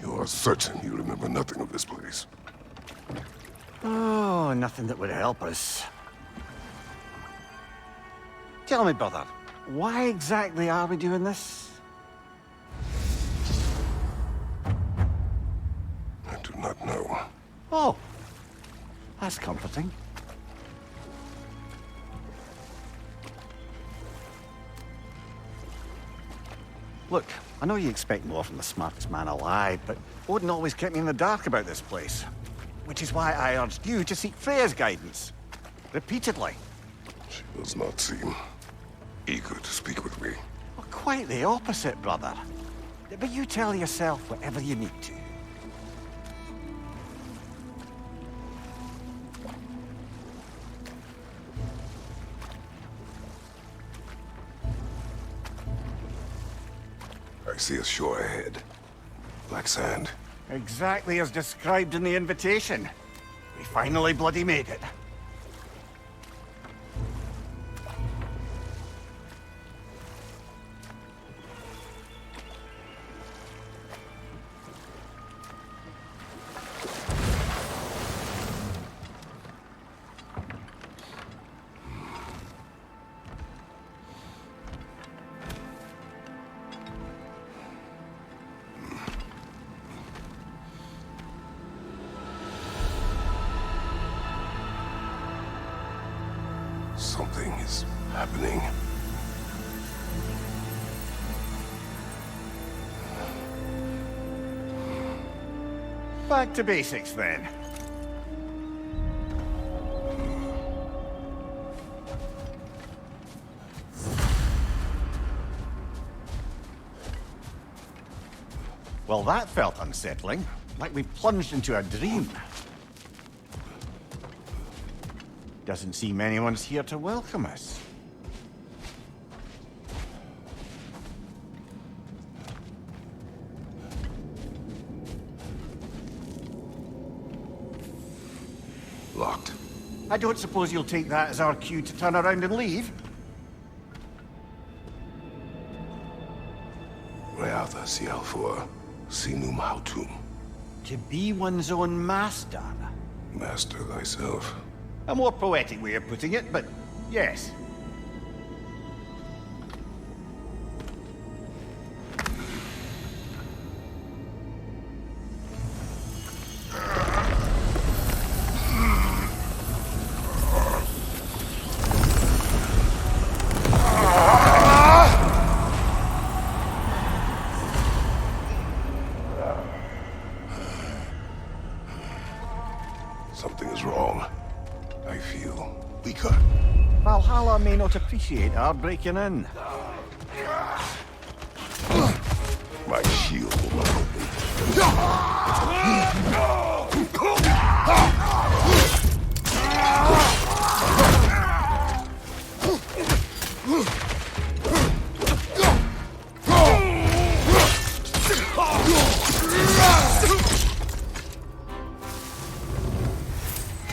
You are certain you remember nothing of this place? Oh, nothing that would help us. Tell me, brother, why exactly are we doing this? I do not know. Oh, that's comforting. Look, I know you expect more from the smartest man alive, but Odin always kept me in the dark about this place. Which is why I urged you to seek Freya's guidance. Repeatedly. She does not seem eager to speak with me. Well, quite the opposite, brother. But you tell yourself whatever you need to. I see a shore ahead. Black sand. Exactly as described in the invitation. We finally bloody made it. Something is happening. Back to basics, then. Well, that felt unsettling. Like we plunged into a dream. Doesn't seem anyone's here to welcome us. Locked. I don't suppose you'll take that as our cue to turn around and leave? Reatha Sialfor, Sinum Hautum. To be one's own master. Master thyself. A more poetic way of putting it, but yes. Something is wrong. I feel weaker. Valhalla may not appreciate our breaking in. My shield will not help me.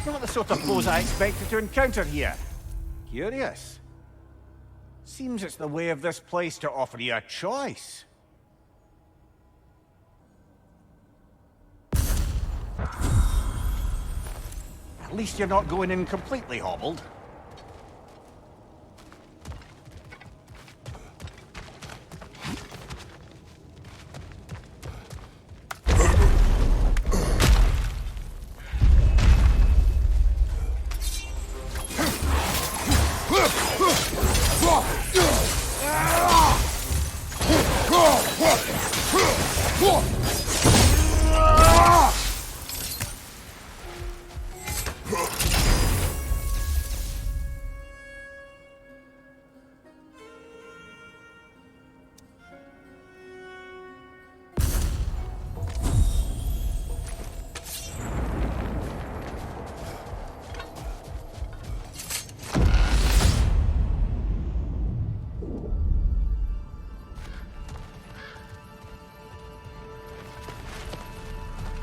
Not the sort of foes I expected to encounter here. Curious. Seems it's the way of this place to offer you a choice. At least you're not going in completely hobbled.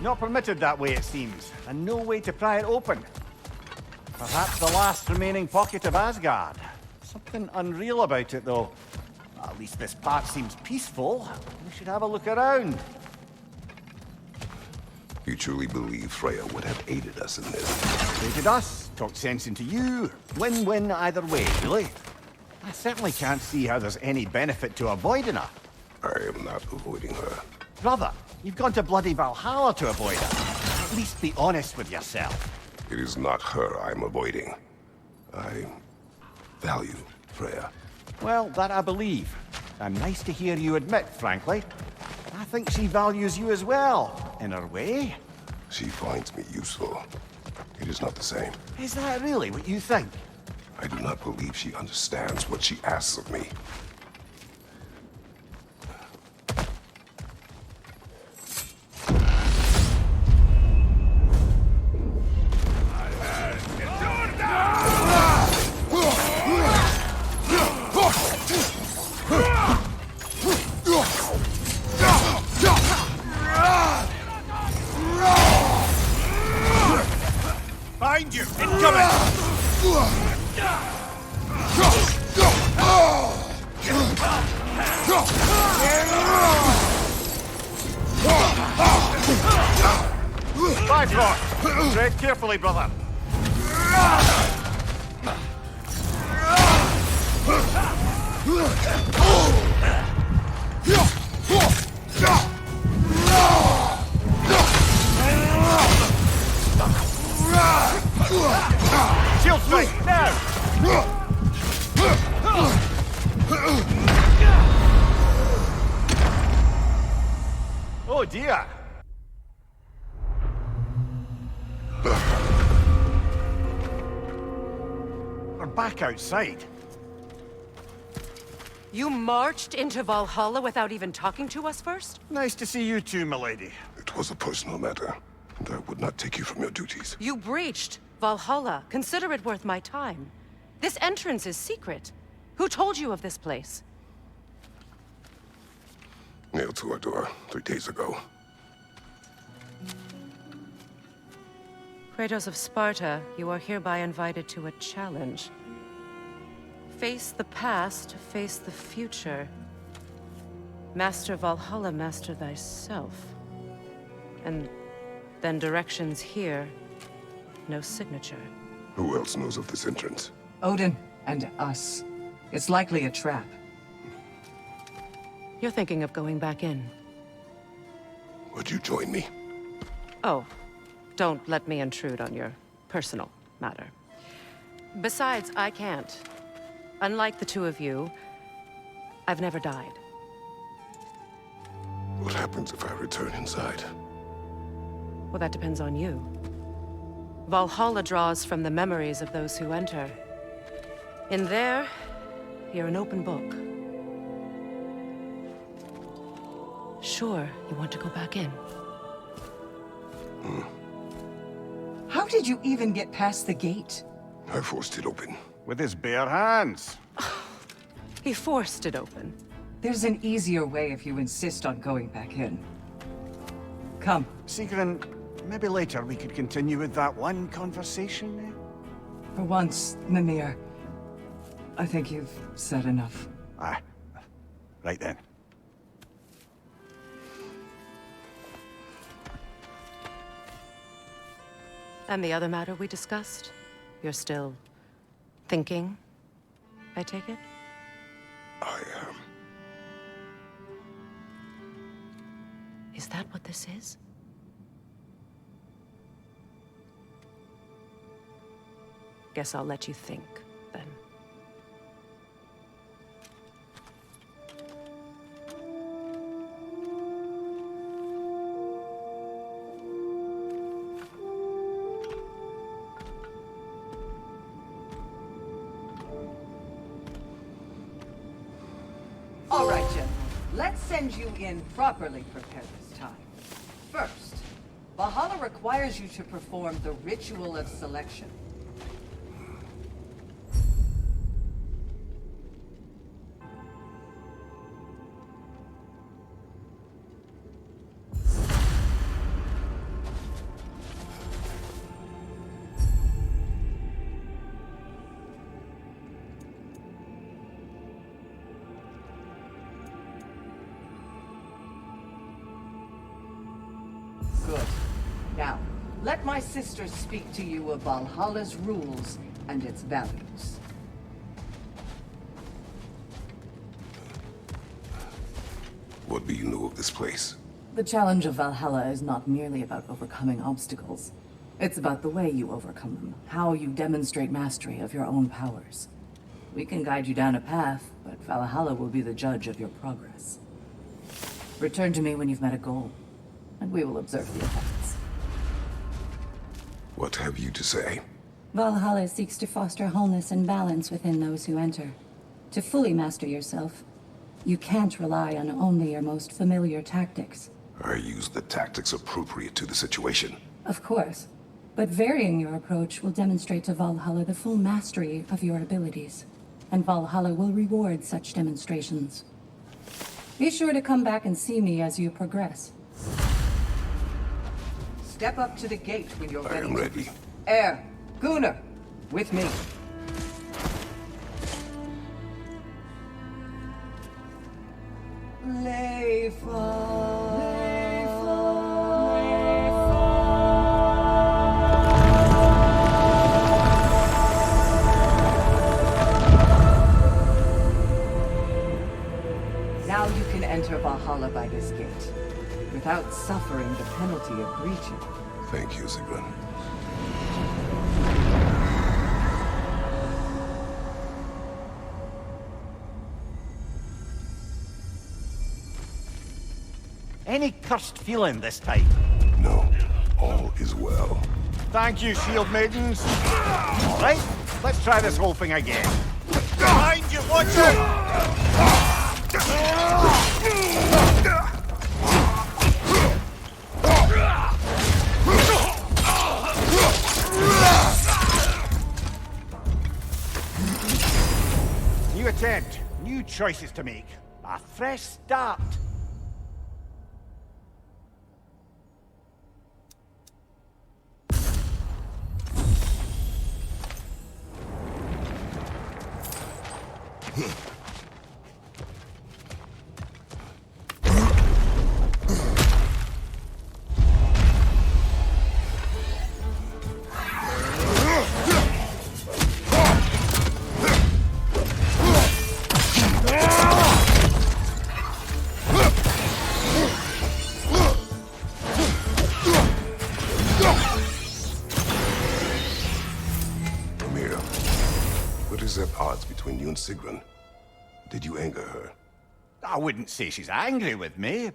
Not permitted that way, it seems, and no way to pry it open. Perhaps the last remaining pocket of Asgard. Something unreal about it, though. At least this part seems peaceful. We should have a look around. You truly believe Freya would have aided us in this? Aided us, talked sense into you. Win-win either way, really. I certainly can't see how there's any benefit to avoiding her. I am not avoiding her. Brother, you've gone to bloody Valhalla to avoid her. At least be honest with yourself. It is not her I'm avoiding. I value Freya. Well, that I believe. And nice to hear you admit, frankly. I think she values you as well, in her way. She finds me useful. It is not the same. Is that really what you think? I do not believe she understands what she asks of me. Behind you! Incoming! Bifrost! Tread carefully, brother. Shield strike, now! Oh dear! We're back outside. You marched into Valhalla without even talking to us first? Nice to see you too, milady. It was a personal matter, and I would not take you from your duties. You breached Valhalla. Consider it worth my time. This entrance is secret. Who told you of this place? Nailed to our door 3 days ago. Kratos of Sparta, you are hereby invited to a challenge. Face the past, face the future. Master Valhalla, master thyself. And then directions here, no signature. Who else knows of this entrance? Odin and us. It's likely a trap. You're thinking of going back in. Would you join me? Oh, don't let me intrude on your personal matter. Besides, I can't. Unlike the two of you, I've never died. What happens if I return inside? Well, that depends on you. Valhalla draws from the memories of those who enter. In there, you're an open book. Sure, you want to go back in. How did you even get past the gate? I forced it open. With his bare hands. He forced it open. There's an easier way if you insist on going back in. Come. Sigrun, maybe later we could continue with that one conversation, eh? For once, Mimir, I think you've said enough. Aye. Right then. And the other matter we discussed? You're still thinking, I take it? I am. Is that what this is? Guess I'll let you think, then. All right, General. Let's send you in properly prepared this time. First, Valhalla requires you to perform the ritual of selection. let my sister speak to you of Valhalla's rules and its values. What do you know of this place? The challenge of Valhalla is not merely about overcoming obstacles. It's about the way you overcome them, how you demonstrate mastery of your own powers. We can guide you down a path, but Valhalla will be the judge of your progress. Return to me when you've met a goal, and we will observe the effects. What have you to say? Valhalla seeks to foster wholeness and balance within those who enter. To fully master yourself, you can't rely on only your most familiar tactics. I use the tactics appropriate to the situation. Of course, but varying your approach will demonstrate to Valhalla the full mastery of your abilities, and Valhalla will reward such demonstrations. Be sure to come back and see me as you progress. Step up to the gate when you're ready. I am ready. Air, Gunnar, with me. Now you can enter Valhalla by this gate, without suffering the penalty of breaching. Thank you, Sigrun. Any cursed feeling this time? No, all is well. Thank you, shield maidens. All right, let's try this whole thing again. Behind you, watch out! New attempt, new choices to make. A fresh start. What is at odds between you and Sigrun? Did you anger her? I wouldn't say she's angry with me.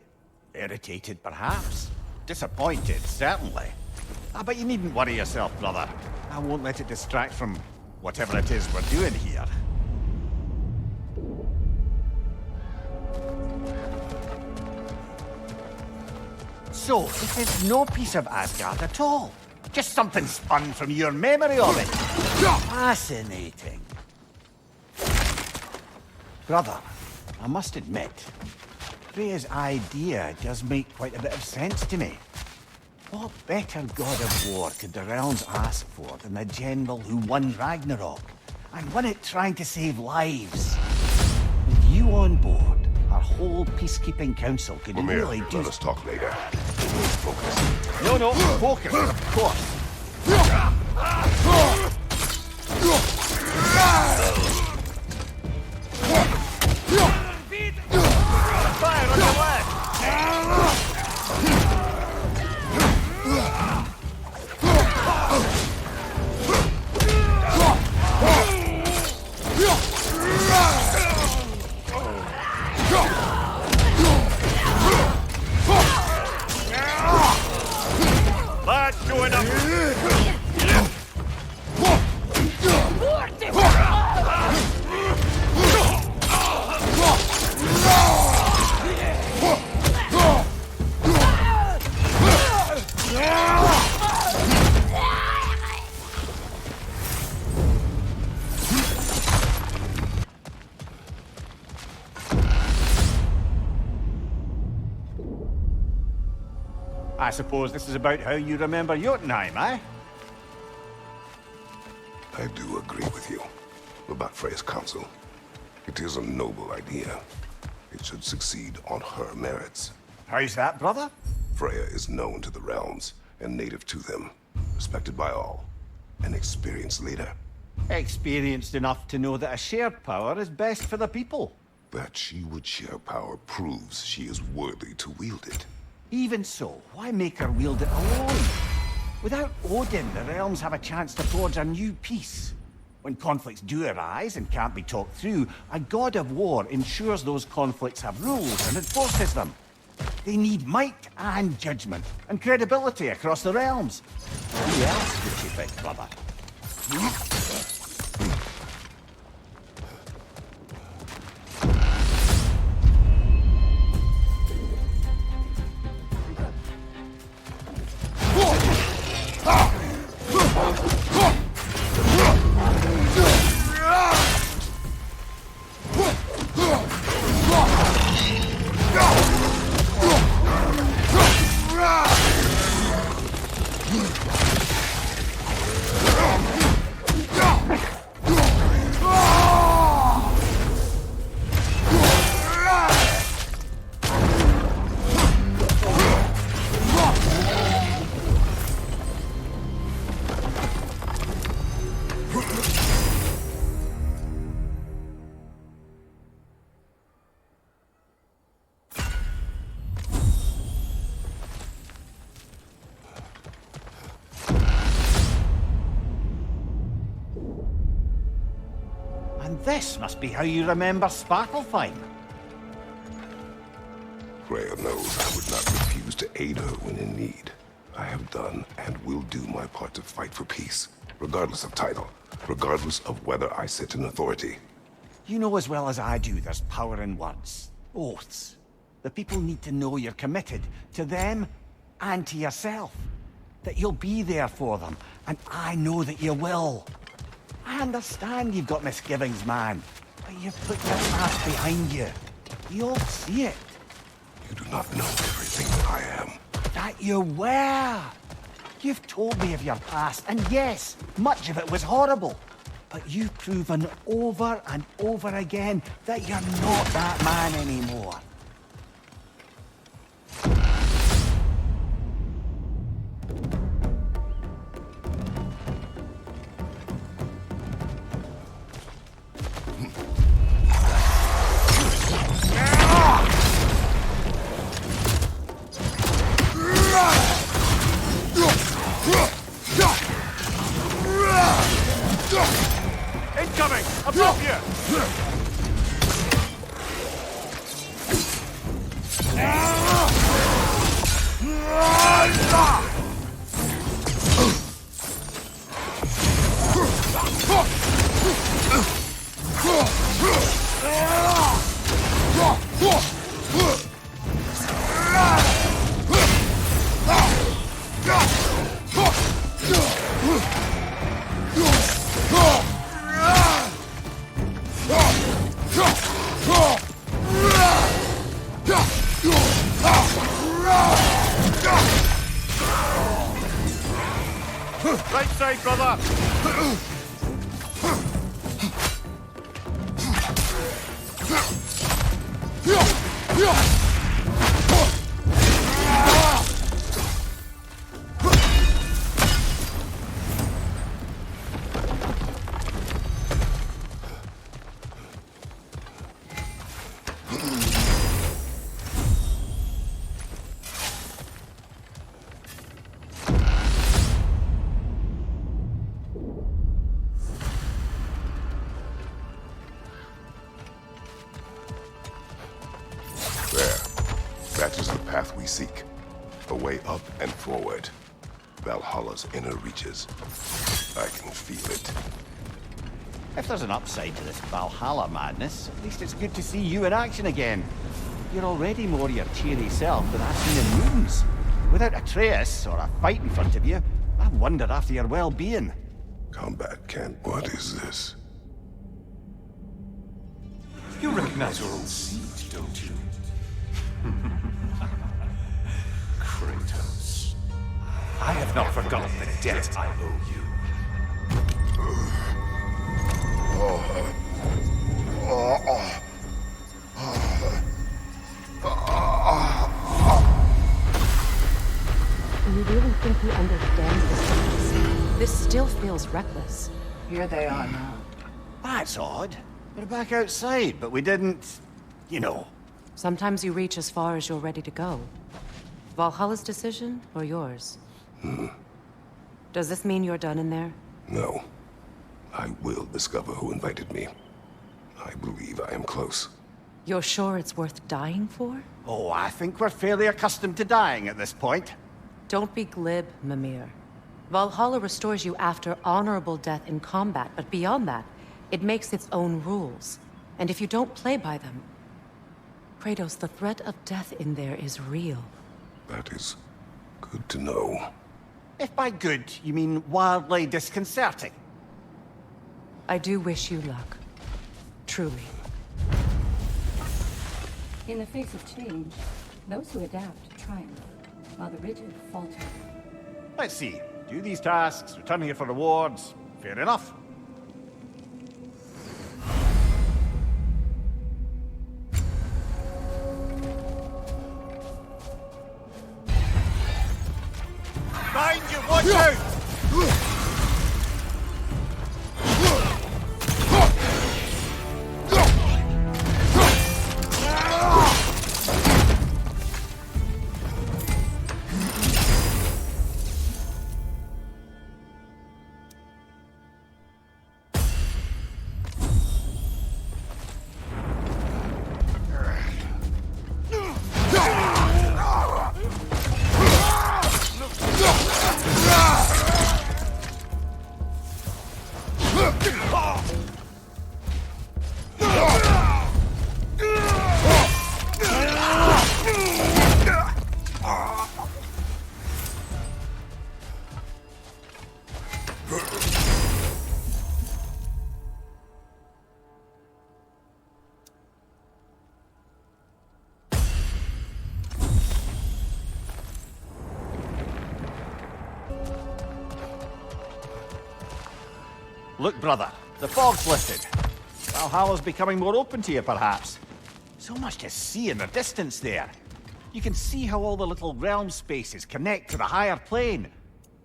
Irritated, perhaps. Disappointed, certainly. But you needn't worry yourself, brother. I won't let it distract from whatever it is we're doing here. So, this is no piece of Asgard at all. Just something spun from your memory of it. Fascinating. Brother, I must admit, Freya's idea does make quite a bit of sense to me. What better god of war could the realms ask for than the general who won Ragnarok, and won it trying to save lives? With you on board, our whole peacekeeping council could really do... Let us talk later. Focus. No, focus, of course. Fire on your left! That's doing it! I suppose this is about how you remember Jotunheim, eh? I do agree with you about Freya's council. It is a noble idea. It should succeed on her merits. How's that, brother? Freya is known to the realms and native to them. respected by all. An experienced leader. Experienced enough to know that a shared power is best for the people. That she would share power proves she is worthy to wield it. Even so, why make her wield it alone? Without Odin, the realms have a chance to forge a new peace. When conflicts do arise and can't be talked through, a god of war ensures those conflicts have rules and enforces them. They need might and judgment, and credibility across the realms. Who else would you pick, brother? This must be how you remember Svartalfheim. Freya knows I would not refuse to aid her when in need. I have done and will do my part to fight for peace, regardless of title, regardless of whether I sit in authority. You know as well as I do there's power in words. Oaths. The people need to know you're committed to them and to yourself. That you'll be there for them, and I know that you will. I understand you've got misgivings, man, but you've put your past behind you. We all see it. You do not know everything that I am. That you were. You've told me of your past, and yes, much of it was horrible. But you've proven over and over again that you're not that man anymore. Incoming! Above you! Right side, brother! That is the path we seek. A way up and forward. Valhalla's inner reaches. I can feel it. If there's an upside to this Valhalla madness, at least it's good to see you in action again. You're already more your cheery self than I've seen in moons. Without Atreus, or a fight in front of you, I wonder after your well-being. Combat can't... What is this? You recognize your old seat, don't you? Kratos. I have not forgotten the debt I owe you. Do you really think he understands this? feels reckless. Here they are now. That's odd. We're back outside, but we didn't... you know. Sometimes you reach as far as you're ready to go. Valhalla's decision, or yours? Does this mean you're done in there? No. I will discover who invited me. I believe I am close. You're sure it's worth dying for? Oh, I think we're fairly accustomed to dying at this point. Don't be glib, Mimir. Valhalla restores you after honorable death in combat, but beyond that, it makes its own rules. And if you don't play by them... Kratos, the threat of death in there is real. That is good to know. If by good, you mean wildly disconcerting. I do wish you luck. Truly. In the face of change, those who adapt triumph, while the rigid falter. Let's see. Do these tasks, return here for rewards. Fair enough. Behind you, watch out! Look, brother, the fog's lifted. Valhalla's becoming more open to you, perhaps. So much to see in the distance there. You can see how all the little realm spaces connect to the higher plane.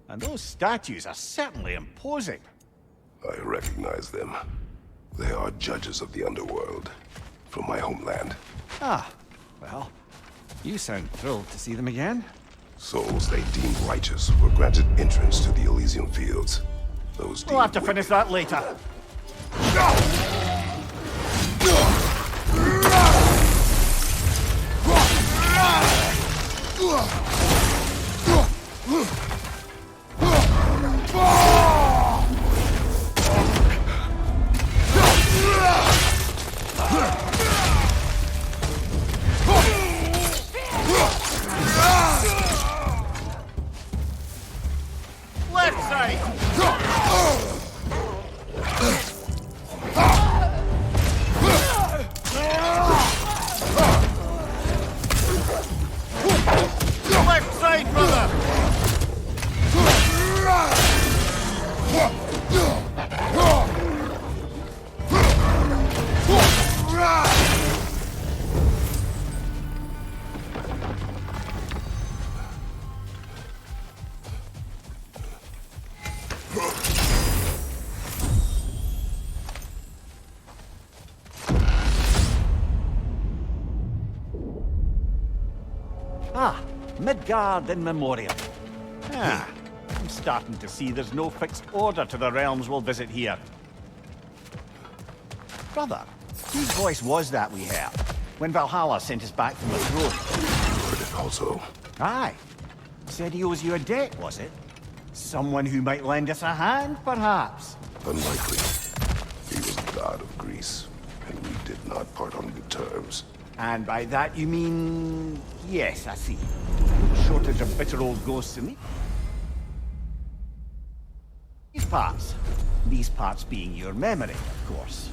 And those statues are certainly imposing. I recognize them. They are judges of the underworld, from my homeland. Ah, well, you sound thrilled to see them again. Souls they deemed righteous were granted entrance to the Elysium Fields. Those We'll have to deemed finish that later. Left side! Left side, brother! Ah, Midgard in memoriam. Ah, I'm starting to see there's no fixed order to the realms we'll visit here. Brother, whose voice was that we heard when Valhalla sent us back from the throne? heard it also. Aye. Said he owes you a debt, was it? Someone who might lend us a hand, perhaps? Unlikely. He was the god of Greece, and we did not part on good terms. And by that you mean... Yes, I see. No shortage of bitter old ghosts in these parts. These parts being your memory, of course.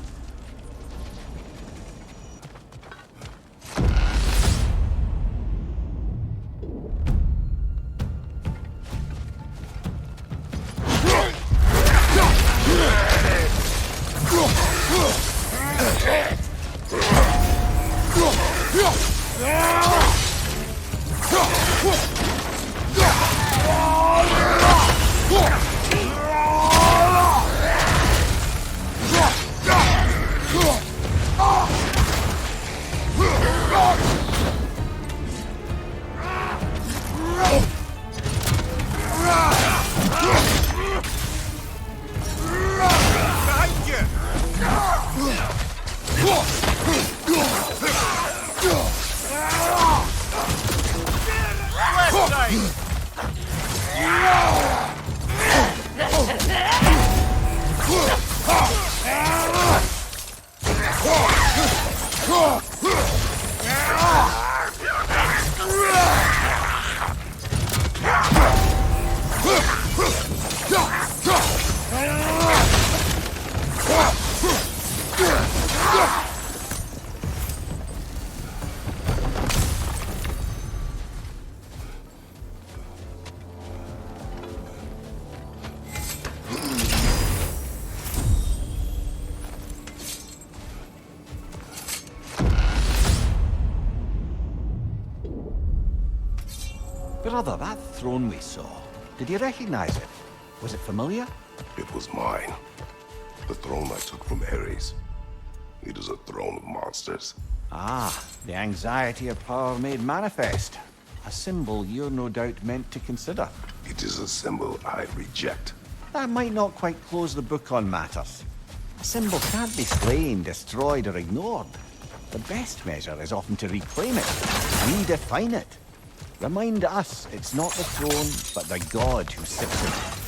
Brother, that throne we saw, did you recognize it? Was it familiar? It was mine. The throne I took from Ares. It is a throne of monsters. Ah, the anxiety of power made manifest. A symbol you're no doubt meant to consider. It is a symbol I reject. That might not quite close the book on matters. A symbol can't be slain, destroyed, or ignored. The best measure is often to reclaim it, redefine it. Remind us it's not the throne, but the god who sits in it.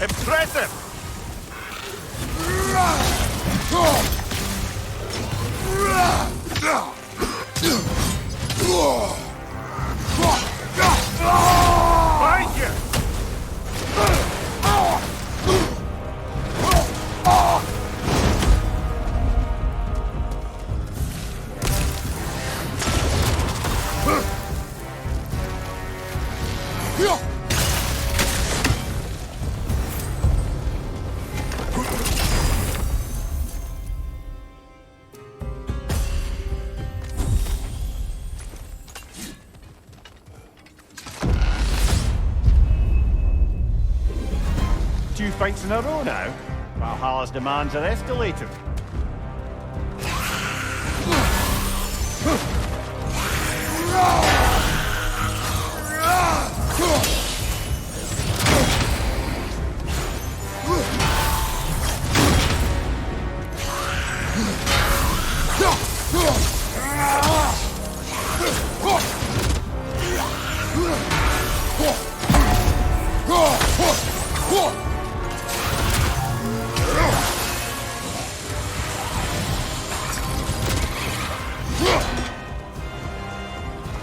Impressive! Behind you! Two fights in a row now. Valhalla's demands are escalating.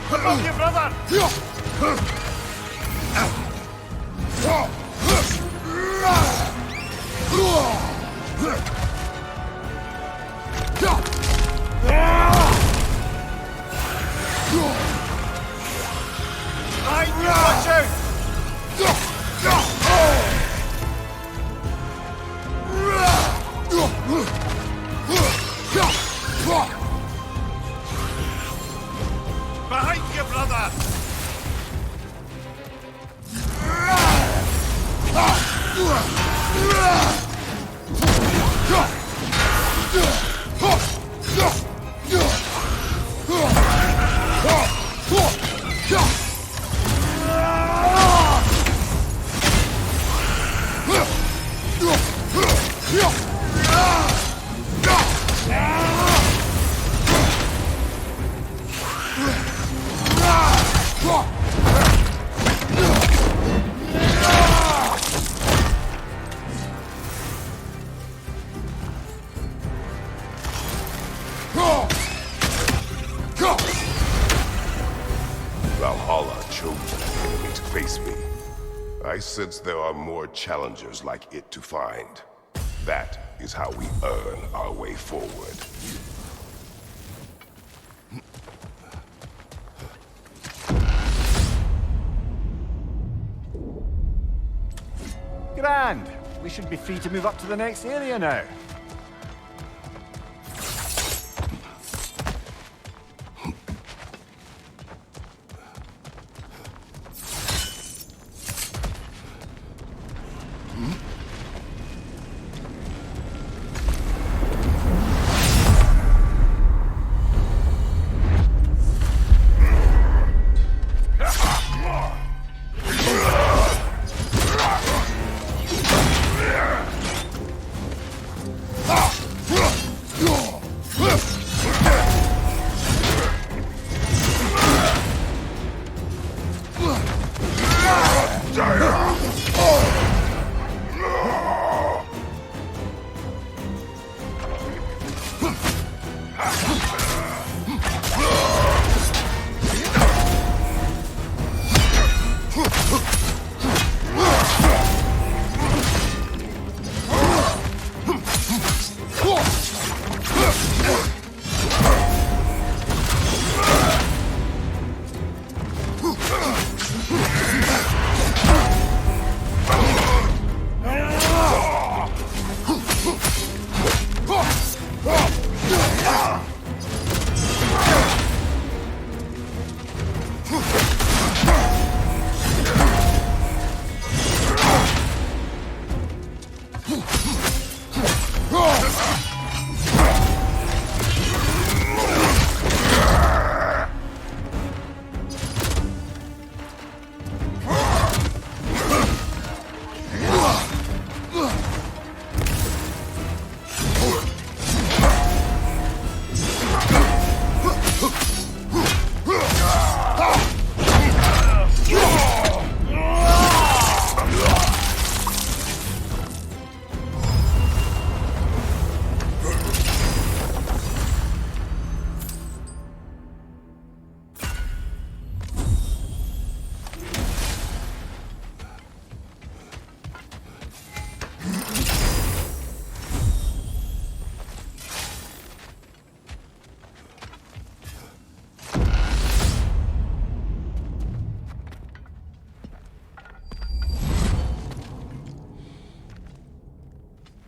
Above you, brother! Behind you, watch out! Behind you, brother! Valhalla chose an enemy to face me. I sense there are more challengers like it to find. That is how we earn our way forward. Grand! We should be free to move up to the next area now.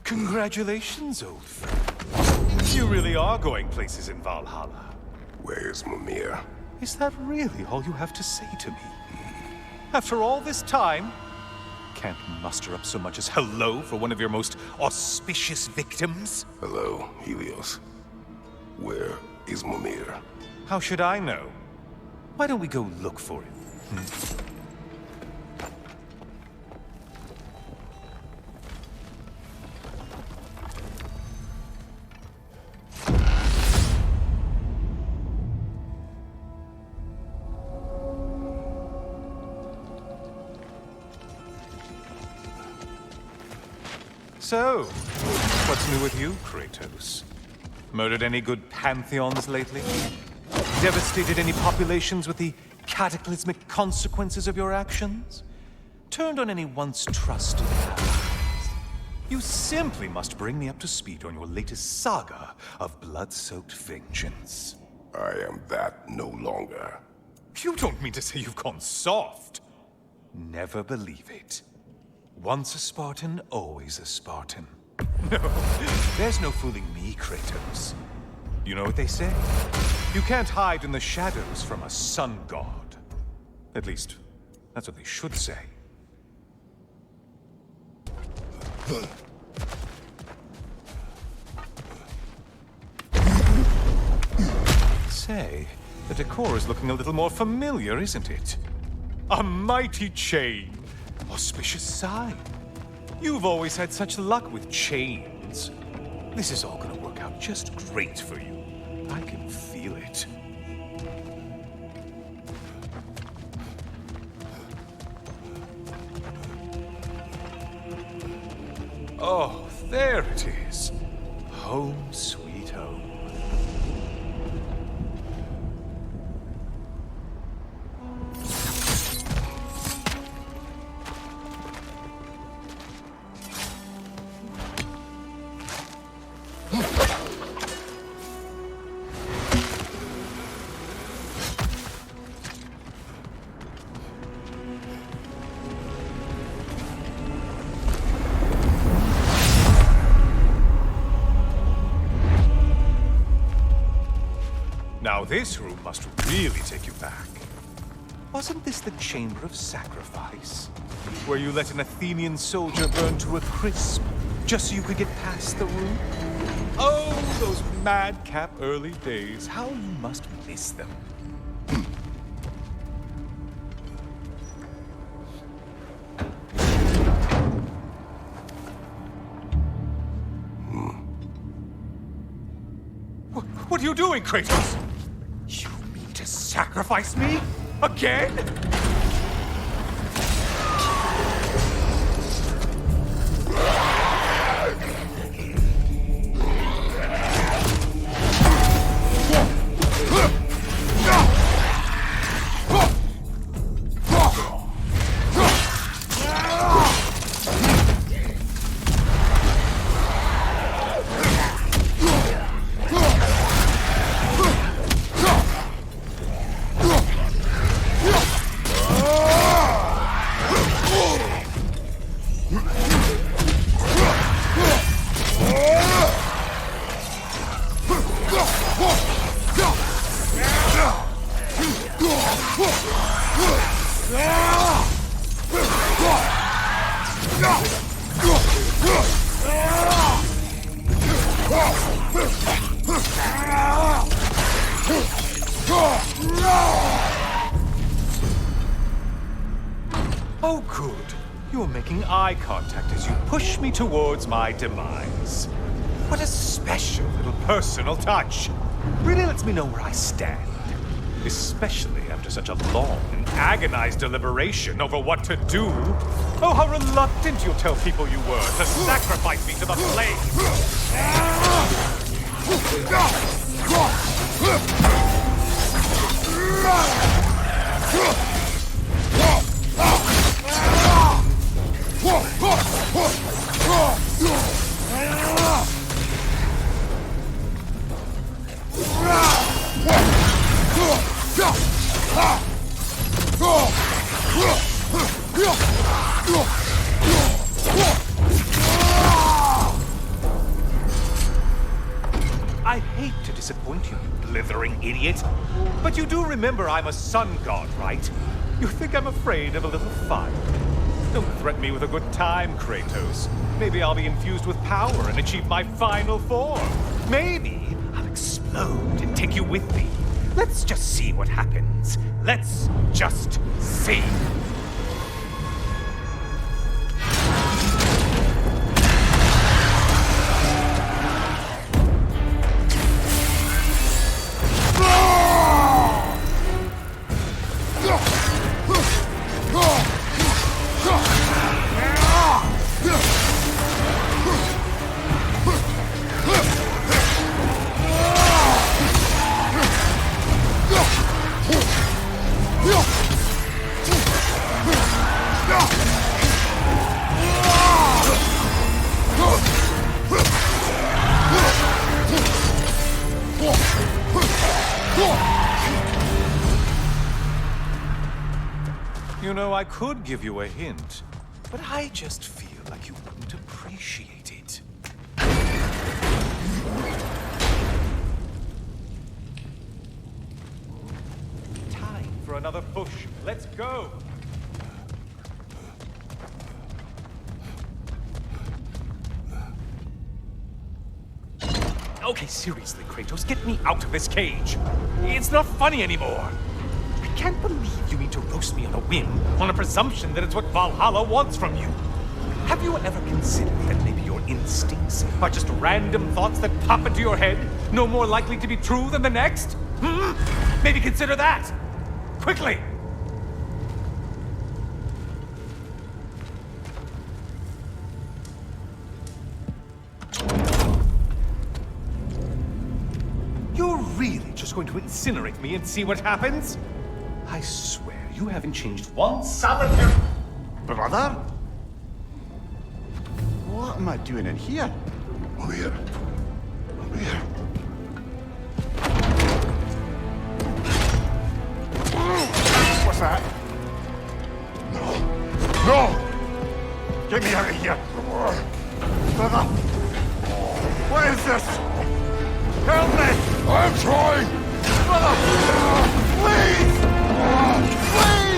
Congratulations, old friend. You really are going places in Valhalla. Where's Mimir? Is that really all you have to say to me? After all this time, can't muster up so much as hello for one of your most auspicious victims? Hello, Helios. Where is Mimir? How should I know? Why don't we go look for him? So, what's new with you, Kratos? Murdered any good pantheons lately? Devastated any populations with the cataclysmic consequences of your actions? Turned on any once trusted allies? You simply must bring me up to speed on your latest saga of blood-soaked vengeance. I am that no longer. You don't mean to say you've gone soft? Never believe it. Once a Spartan, always a Spartan. No, there's no fooling me, Kratos. You know what they say? You can't hide in the shadows from a sun god. At least, that's what they should say. Say, the decor is looking a little more familiar, isn't it? A mighty chain. Auspicious sign. You've always had such luck with chains. This is all gonna work out just great for you. I can feel it. Oh, there it is. Home sweet home. Now this room must really take you back. Wasn't this the Chamber of Sacrifice? Where you let an Athenian soldier burn to a crisp, just so you could get past the room? Oh, those madcap early days. How you must miss them. What are you doing, Kratos? You mean to sacrifice me? Again? Oh, good. You're making eye contact as you push me towards my demise. What a special little personal touch. Really lets me know where I stand. Especially after such a long and agonized deliberation over what to do. Oh, how reluctant you'll tell people you were to sacrifice me to the flames. disappoint you, you blithering idiot. But you do remember I'm a sun god, right? You think I'm afraid of a little fire? Don't threaten me with a good time, Kratos. Maybe I'll be infused with power and achieve my final form. Maybe I'll explode and take you with me. Let's just see what happens. Let's just see. You know, I could give you a hint, but I just feel like you wouldn't appreciate it. Time for another push. Let's go! Okay, seriously, Kratos, get me out of this cage. It's not funny anymore. I can't believe you mean to roast me on a whim, on a presumption that it's what Valhalla wants from you. Have you ever considered that maybe your instincts are just random thoughts that pop into your head, no more likely to be true than the next? Maybe consider that! Quickly! You're really just going to incinerate me and see what happens? I swear, you haven't changed one solitary... Brother? What am I doing in here? Over here. Over here. What's that? No! Get me out of here! Brother! What is this? Help me! I'm trying! Brother! Please! Please!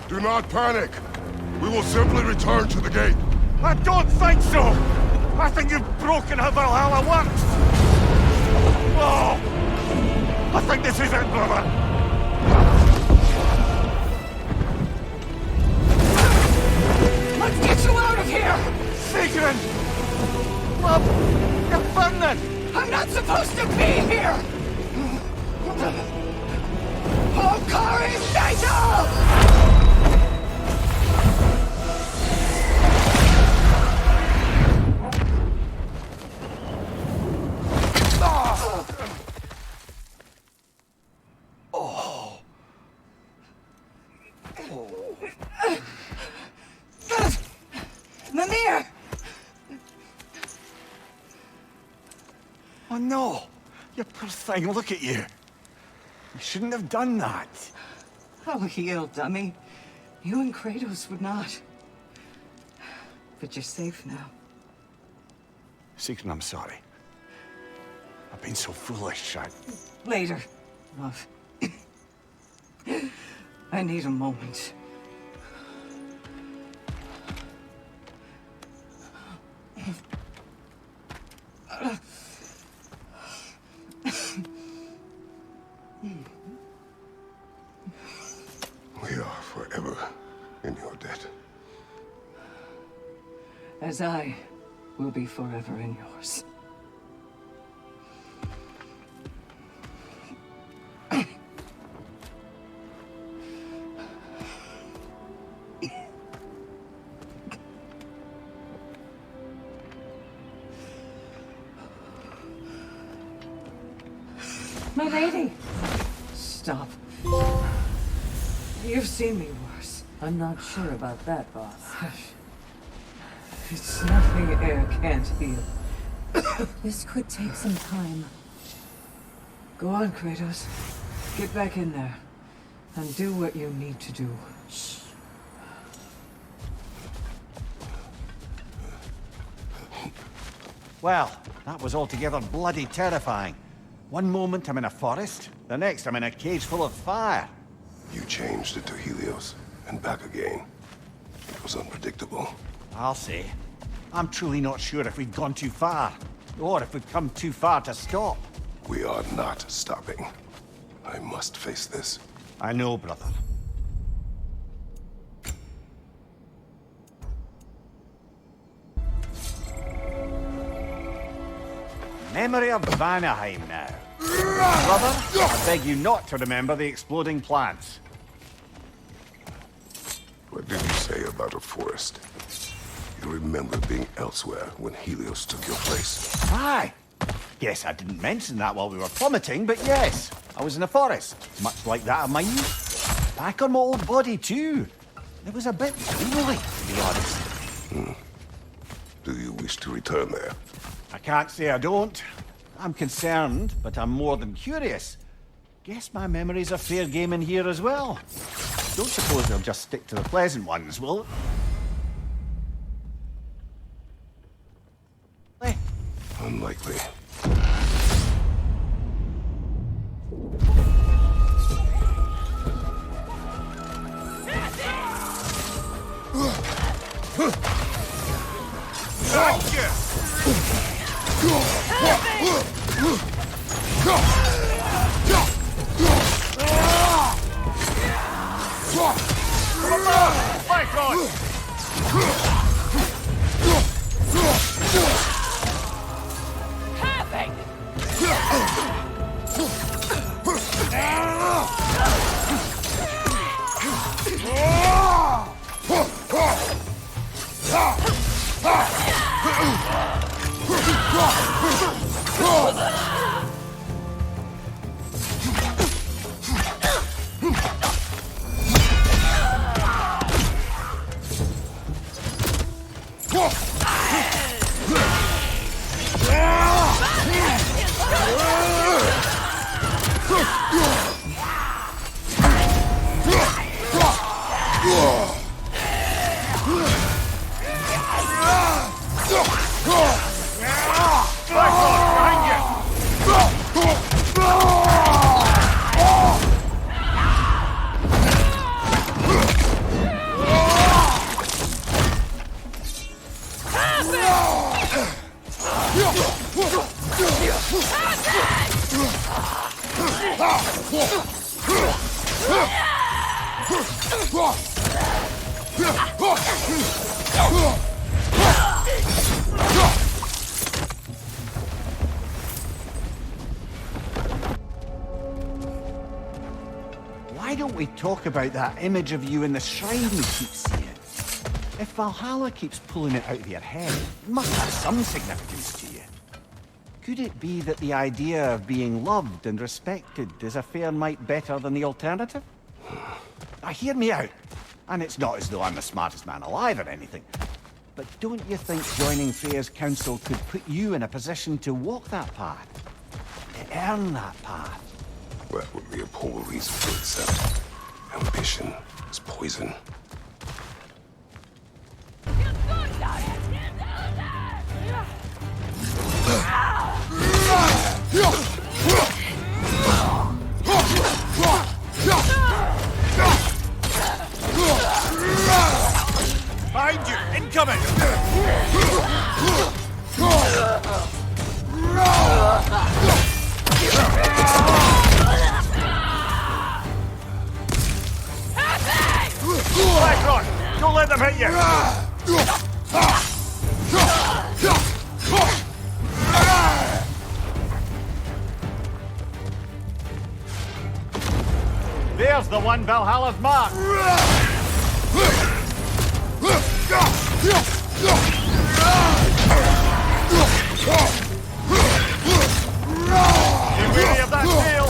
Do not panic. We will simply return to the gate. I don't think so! I think you've broken how Valhalla works! Oh! I think this is it, brother! Let's get you out of here! Sigrun! Love! You're burning! I'm not supposed to be here! Hokari Naito! Mimir! Oh no! You poor thing, look at you! You shouldn't have done that! I'll heal, dummy. You and Kratos would not. But you're safe now. Sigrun, I'm sorry. I've been so foolish, Later, love. I need a moment. We are forever in your debt. As I will be forever in yours. My lady! Stop. You've seen me worse. I'm not sure about that, boss. It's nothing air can't heal. This could take some time. Go on, Kratos. Get back in there. And do what you need to do. Well, that was altogether bloody terrifying. One moment I'm in a forest, the next I'm in a cage full of fire. You changed into Helios, and back again. It was unpredictable. I'll say. I'm truly not sure if we've gone too far, or if we've come too far to stop. We are not stopping. I must face this. I know, brother. Memory of Vanaheim now. Brother, I beg you not to remember the exploding plants. What did you say about a forest? You remember being elsewhere when Helios took your place? Aye. Yes, I didn't mention that while we were plummeting, but yes, I was in a forest, much like that of my youth. Back on my old body, too. It was a bit dreamy, to be honest. Do you wish to return there? I can't say I don't. I'm concerned, but I'm more than curious. Guess my memories are fair game in here as well. Don't suppose they'll just stick to the pleasant ones, will they? Unlikely. Why don't we talk about that image of you in the shrine we keep seeing? If Valhalla keeps pulling it out of your head, it must have some significance to you. Could it be that the idea of being loved and respected is a fair mite better than the alternative? Now, hear me out. And it's not as though I'm the smartest man alive or anything. But don't you think joining Freya's council could put you in a position to walk that path? To earn that path? That would be a poor reason to accept. Ambition is poison. Behind you! Incoming! Back on! Don't let them hit you! There's the one Valhalla's marked! Be wary of that tail!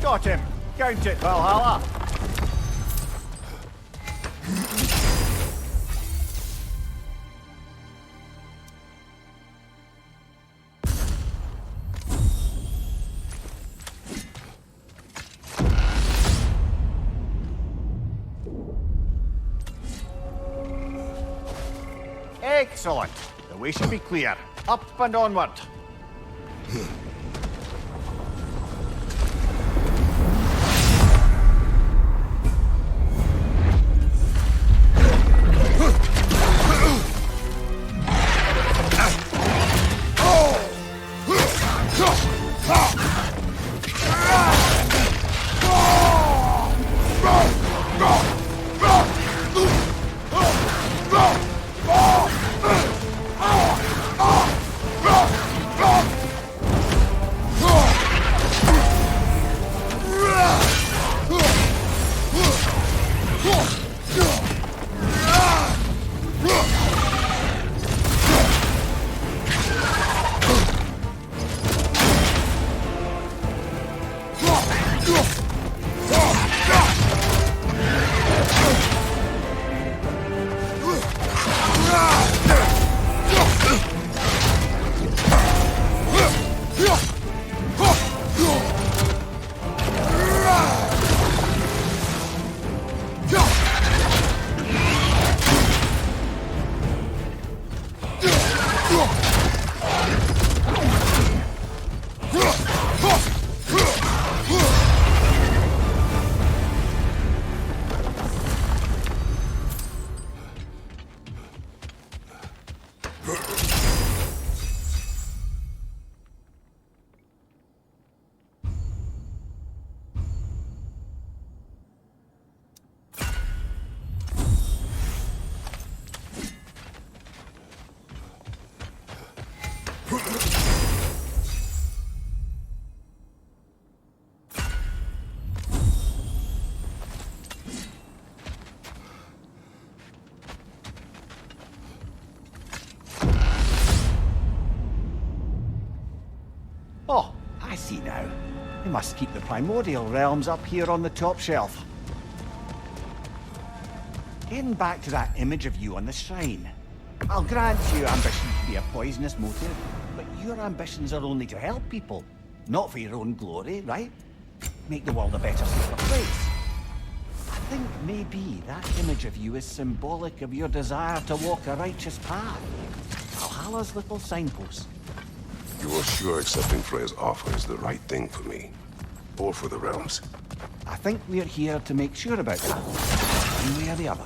Got him! Count it, Valhalla! Excellent. The way should be clear. Up and onward. Oh, I see now. We must keep the primordial realms up here on the top shelf. Getting back to that image of you on the shrine. I'll grant you ambition to be a poisonous motive, but your ambitions are only to help people, not for your own glory, right? Make the world a better, safer place. I think maybe that image of you is symbolic of your desire to walk a righteous path. Valhalla's little signpost. You are sure accepting Freya's offer is the right thing for me? Or for the realms? I think we're here to make sure about that, one way or the other.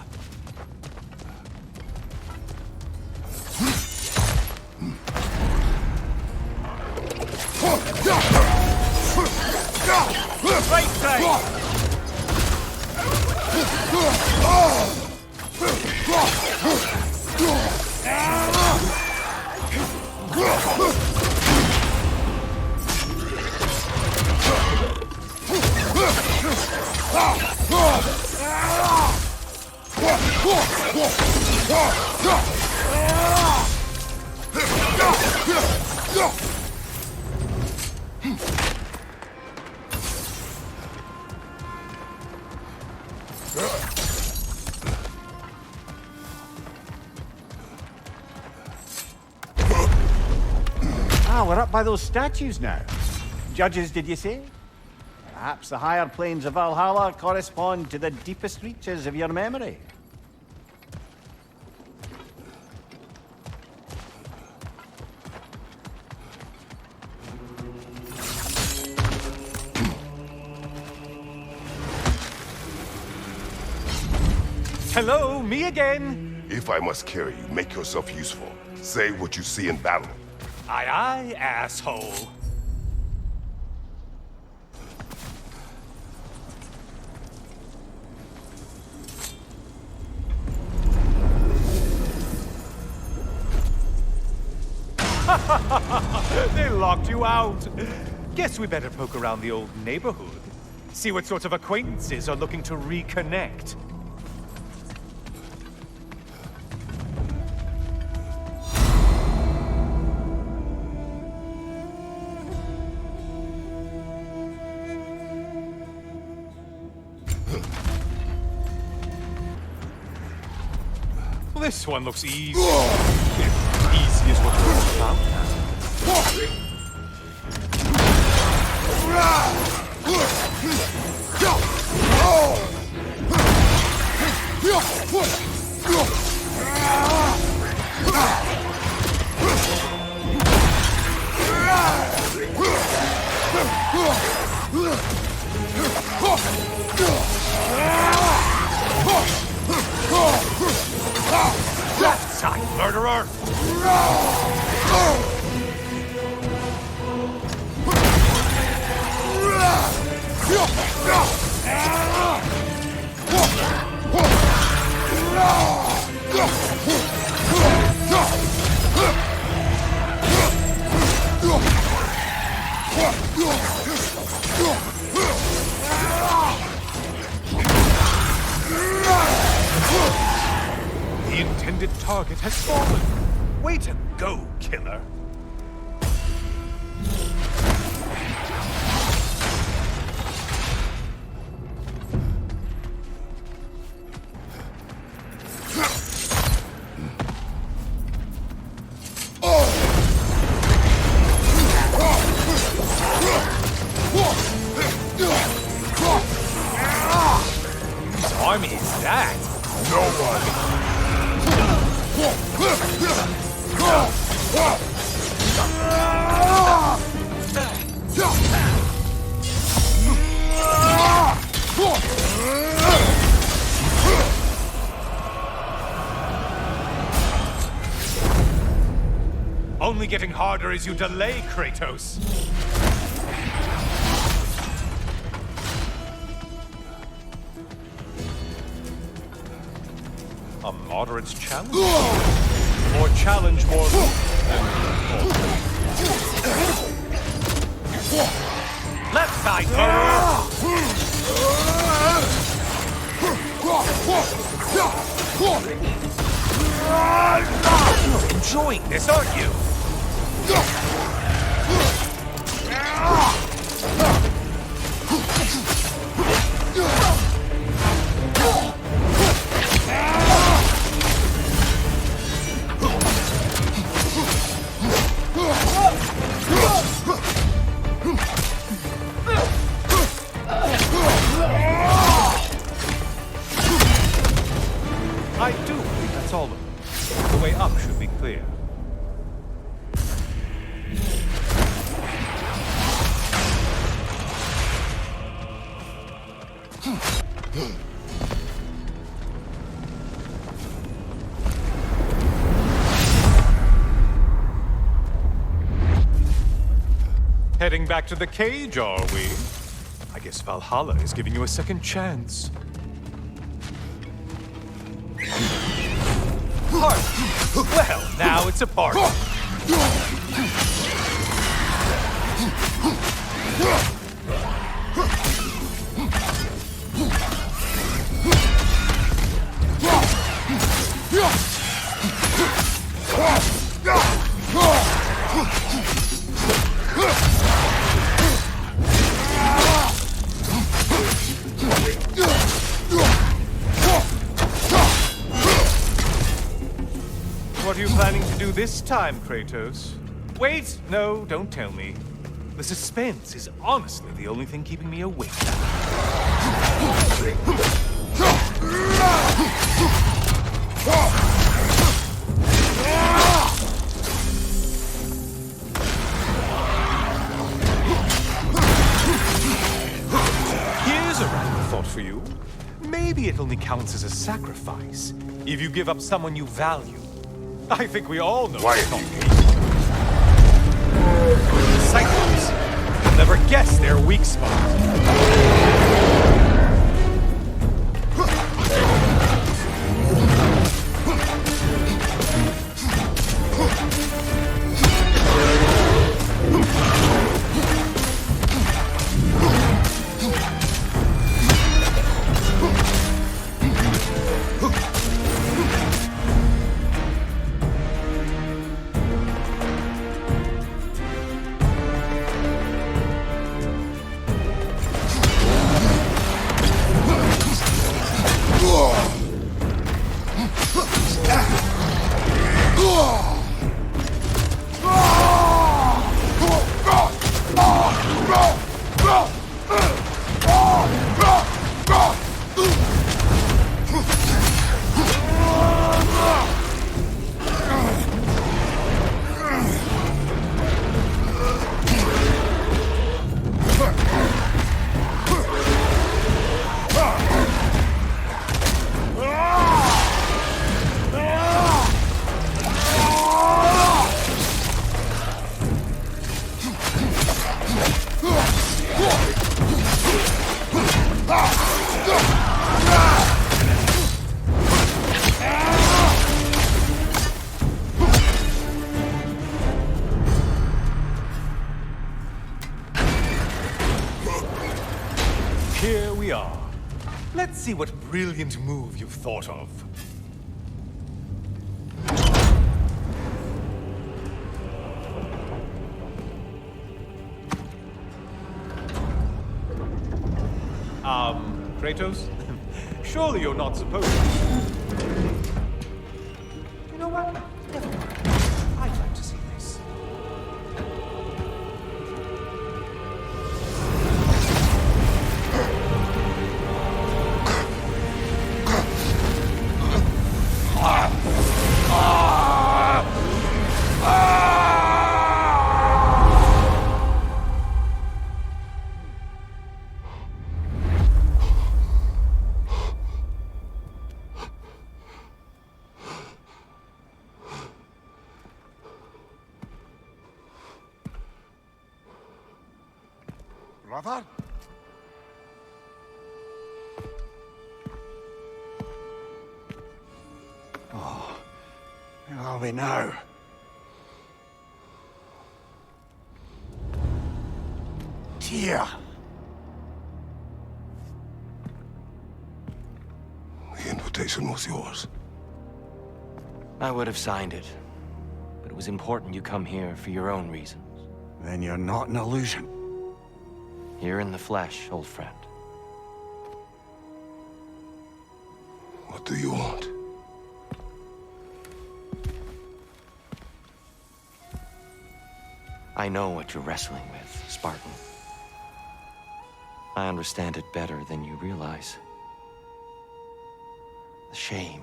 Right side! Ah, we're up by those statues now. Judges, did you say? Perhaps the higher planes of Valhalla correspond to the deepest reaches of your memory. Hello, me again! If I must carry you, make yourself useful. Say what you see in battle. Aye aye, asshole. They locked you out. Guess we better poke around the old neighborhood. See what sorts of acquaintances are looking to reconnect. This one looks easy. Easy is what we're all about now. Left side, murderer! The intended target has fallen. Way to go, killer. Whose army is that? No one. Only getting harder as you delay, Kratos. A moderate challenge? Or challenge more... Left side, You're enjoying this, aren't you? I do think that's all of them. The way up should be clear. Heading back to the cage, are we? I guess Valhalla is giving you a second chance. Party! Well, now it's a party. What are you planning to do this time, Kratos? Wait! No, don't tell me. The suspense is honestly the only thing keeping me awake. Here's a random thought for you. Maybe it only counts as a sacrifice if you give up someone you value. I think we all know Quiet. Cyclops. You'll never guess their weak spot. Here we are. Let's see what brilliant move you've thought of. Kratos? Surely you're not supposed to. You know what? Never mind. I'd like to see this. Brother? Oh, where are we now? Tyr! The invitation was yours. I would have signed it, but it was important you come here for your own reasons. Then you're not an illusion. Here in the flesh, old friend. What do you want? I know what you're wrestling with, Spartan. I understand it better than you realize. The shame.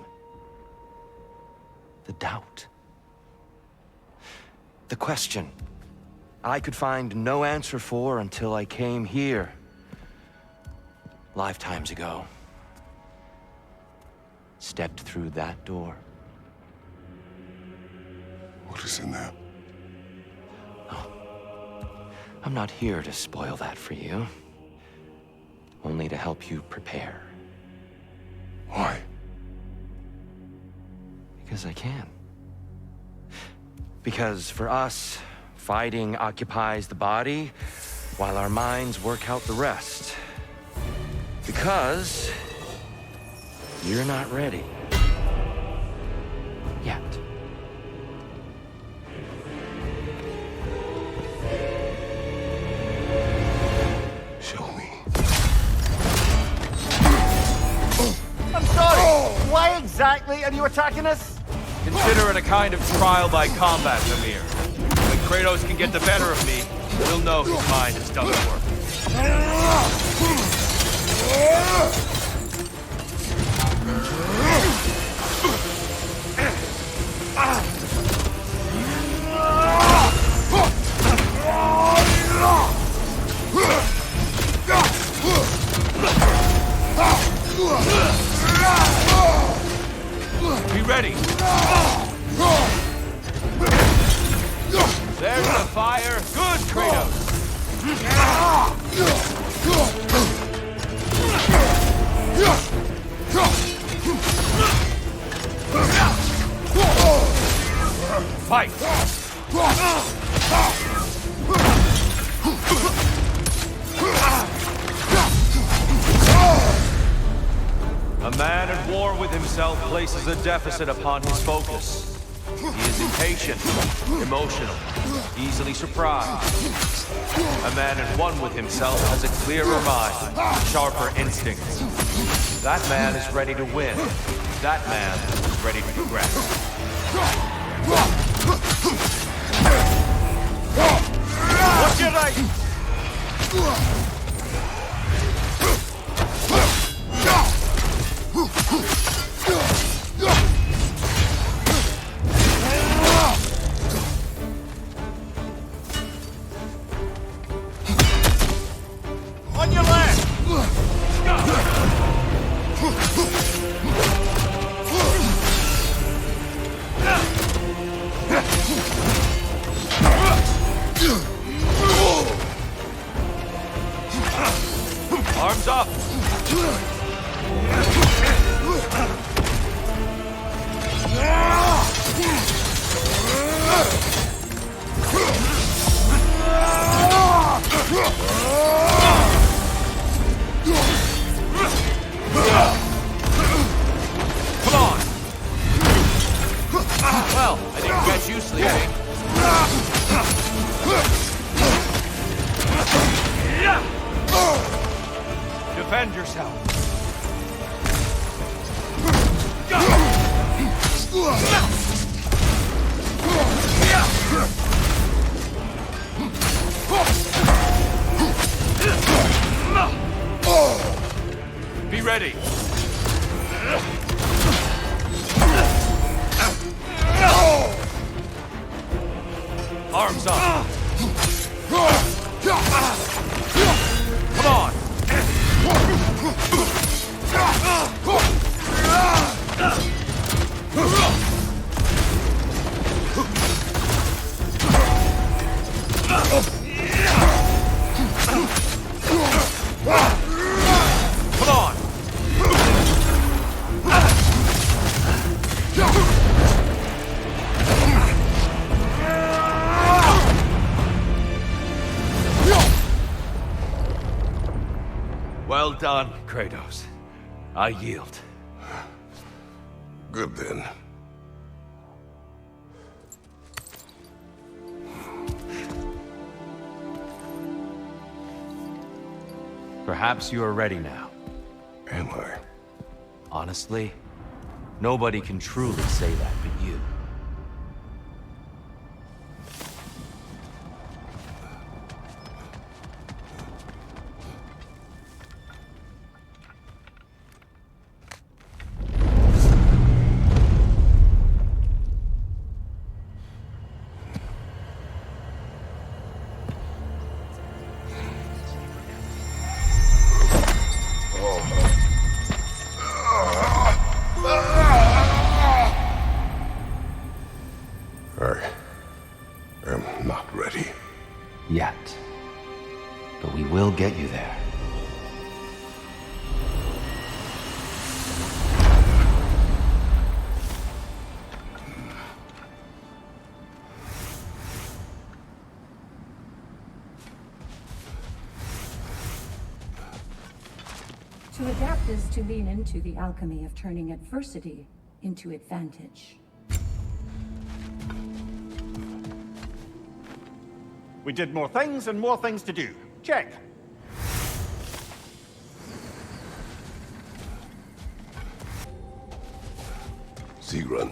The doubt. The question I could find no answer for until I came here. Lifetimes ago. Stepped through that door. What is in there? I'm not here to spoil that for you. Only to help you prepare. Why? Because I can. Because for us, fighting occupies the body, while our minds work out the rest. Because you're not ready. Yet. Show me. I'm sorry! Why exactly are you attacking us? Consider it a kind of trial by combat, Mimir. When Kratos can get the better of me, we'll know his mind has done the work. Be ready. There's the fire. Good, Kratos. Fight. A man at war with himself places a deficit upon his focus. He is impatient, emotional, easily surprised. A man at one with himself has a clearer mind, sharper instincts. That man is ready to win. That man is ready to progress. Watch your right! On your left! Arms up! Come on! Well, I didn't catch you sleeping. Defend yourself. Be ready. Arms up. Come on. Come on. Well done, Kratos. I yield. Good then. Perhaps you are ready now. Am I? Honestly, nobody can truly say that but you. I am not ready. Yet. But we will get you there. To adapt is to lean into the alchemy of turning adversity into advantage. We did more things and more things to do. Check. Sigrun,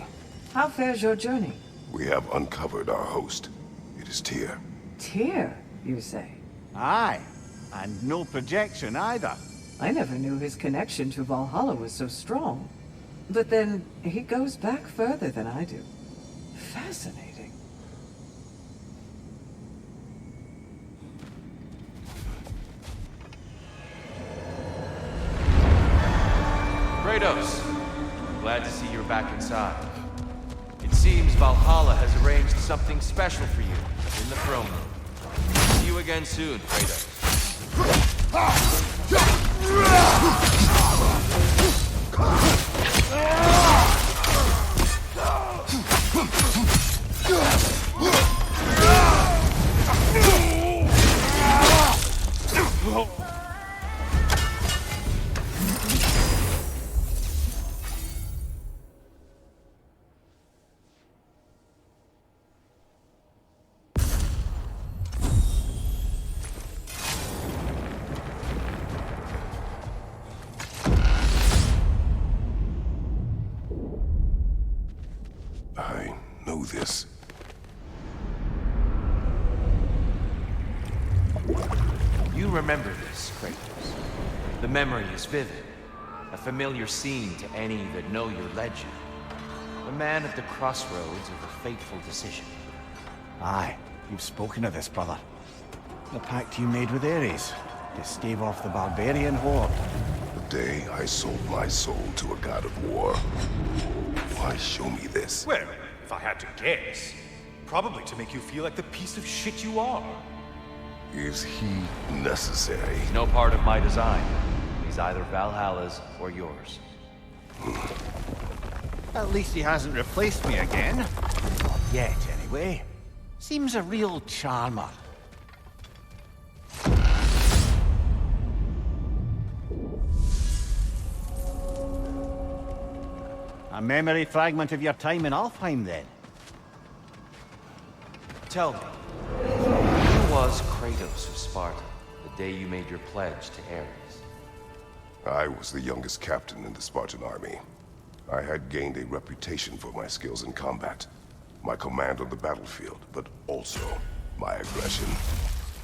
How fares your journey? we have uncovered our host. It is Tyr. Tyr, you say? Aye. And no projection either. I never knew his connection to Valhalla was so strong. But then, he goes back further than I do. Fascinating. Kratos, glad to see you're back inside. It seems Valhalla has arranged something special for you in the throne room. See you again soon, Kratos. I know this. You remember this, Kratos. The memory is vivid. A familiar scene to any that know your legend. The man at the crossroads of a fateful decision. Aye, you've spoken of this, brother. The pact you made with Ares to stave off the barbarian horde. The day I sold my soul to a god of war. Why show me this? Well, if I had to guess, probably to make you feel like the piece of shit you are. Is he necessary? He's no part of my design. He's either Valhalla's or yours. At least he hasn't replaced me again. Not yet, anyway. Seems a real charmer. A memory fragment of your time in Alfheim, then? Tell me, who was Kratos of Sparta the day you made your pledge to Ares? I was the youngest captain in the Spartan army. I had gained a reputation for my skills in combat, my command on the battlefield, but also my aggression.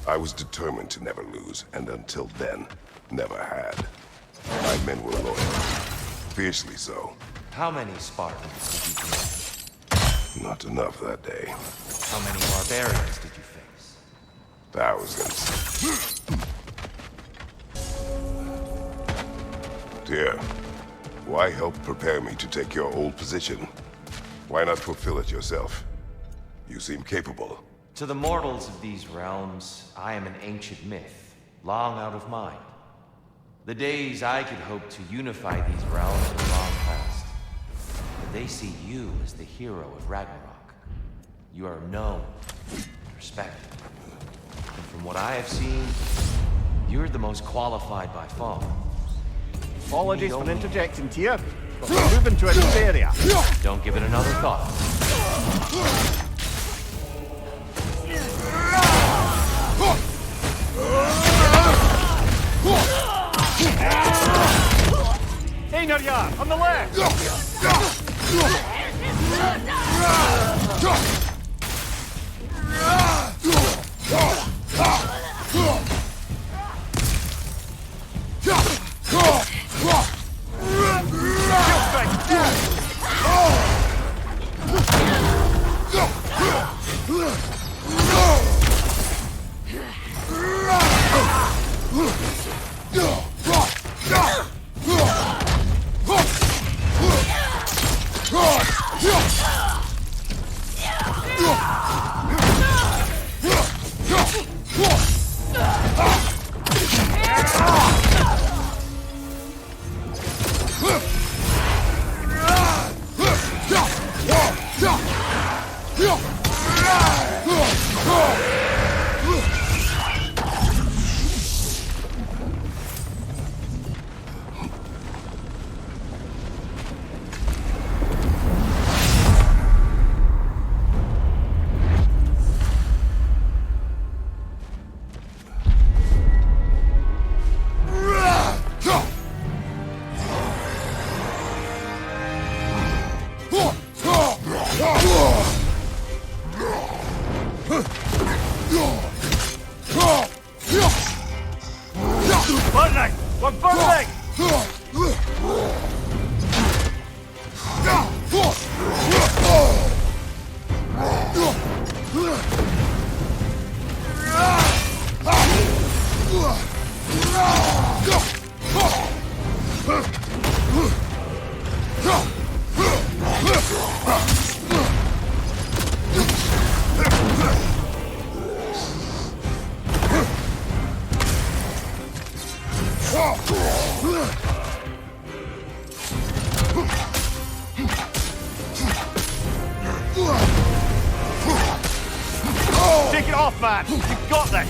I was determined to never lose, and until then, never had. My men were loyal, fiercely so. How many Spartans did you command? Not enough that day. How many barbarians did you face? Thousands. Dear, why help prepare me to take your old position? Why not fulfill it yourself? You seem capable. To the mortals of these realms, I am an ancient myth, long out of mind. The days I could hope to unify these realms are long past. But they see you as the hero of Ragnarok. You are known, respected. And from what I have seen, you're the most qualified by far. Apologies for interjecting, Tyr, but we're moving to a new area. Don't give it another thought. Einarjar, on the left! Take it off, man! You've got this!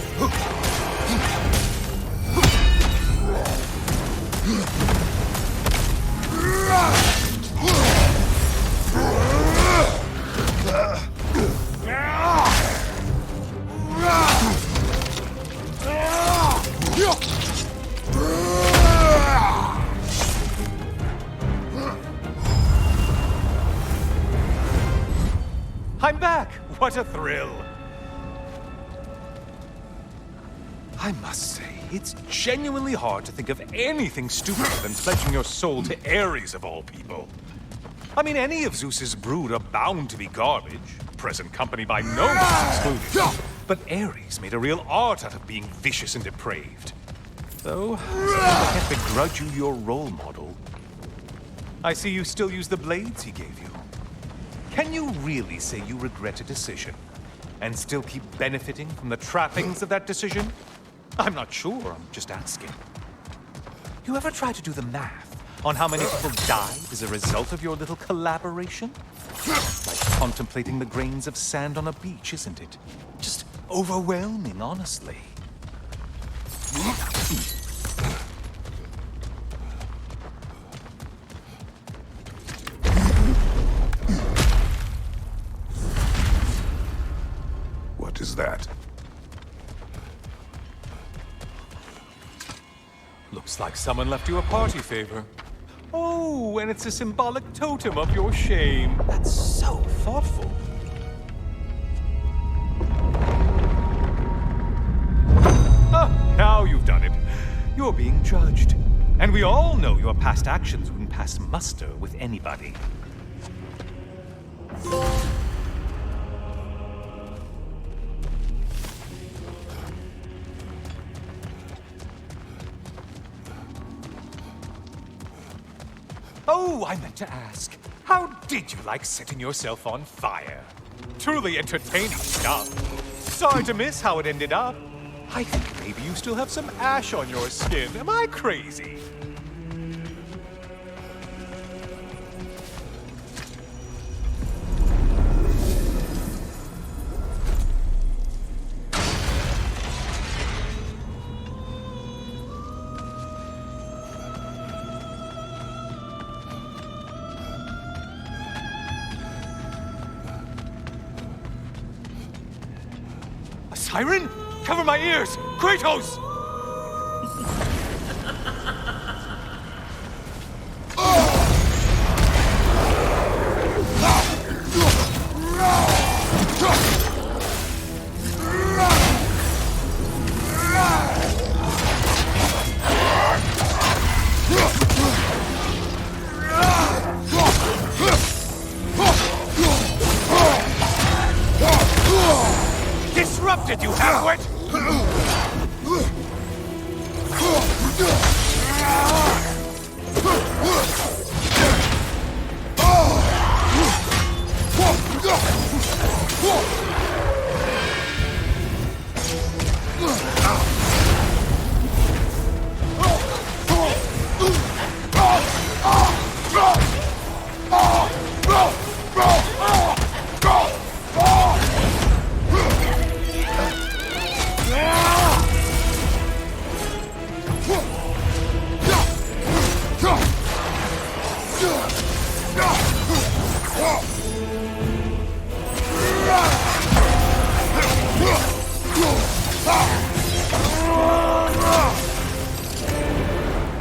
I'm back! What a thrill! I must say, it's genuinely hard to think of anything stupider than pledging your soul to Ares of all people. I mean, any of Zeus's brood are bound to be garbage, present company by no means excluded. But Ares made a real art out of being vicious and depraved. Though, I can't begrudge you your role model. I see you still use the blades he gave you. Can you really say you regret a decision? and still keep benefiting from the trappings of that decision? I'm not sure, I'm just asking. You ever try to do the math on how many people died as a result of your little collaboration? Like contemplating the grains of sand on a beach, isn't it? Just overwhelming, honestly. What is that? Looks like someone left you a party favor. Oh, and it's a symbolic totem of your shame. That's so thoughtful. Ah, now you've done it. You're being judged. And we all know your past actions wouldn't pass muster with anybody. Oh, I meant to ask, how did you like setting yourself on fire? Truly entertaining stuff. Sorry to miss how it ended up. I think maybe you still have some ash on your skin. Am I crazy? Siren? Cover my ears! Kratos! Disrupted, you halfwit!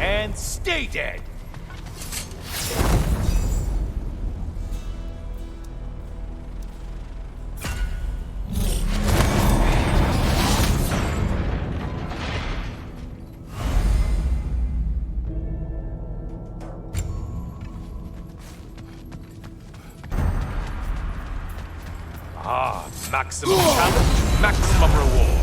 And stay dead! Ah, maximum challenge, maximum reward.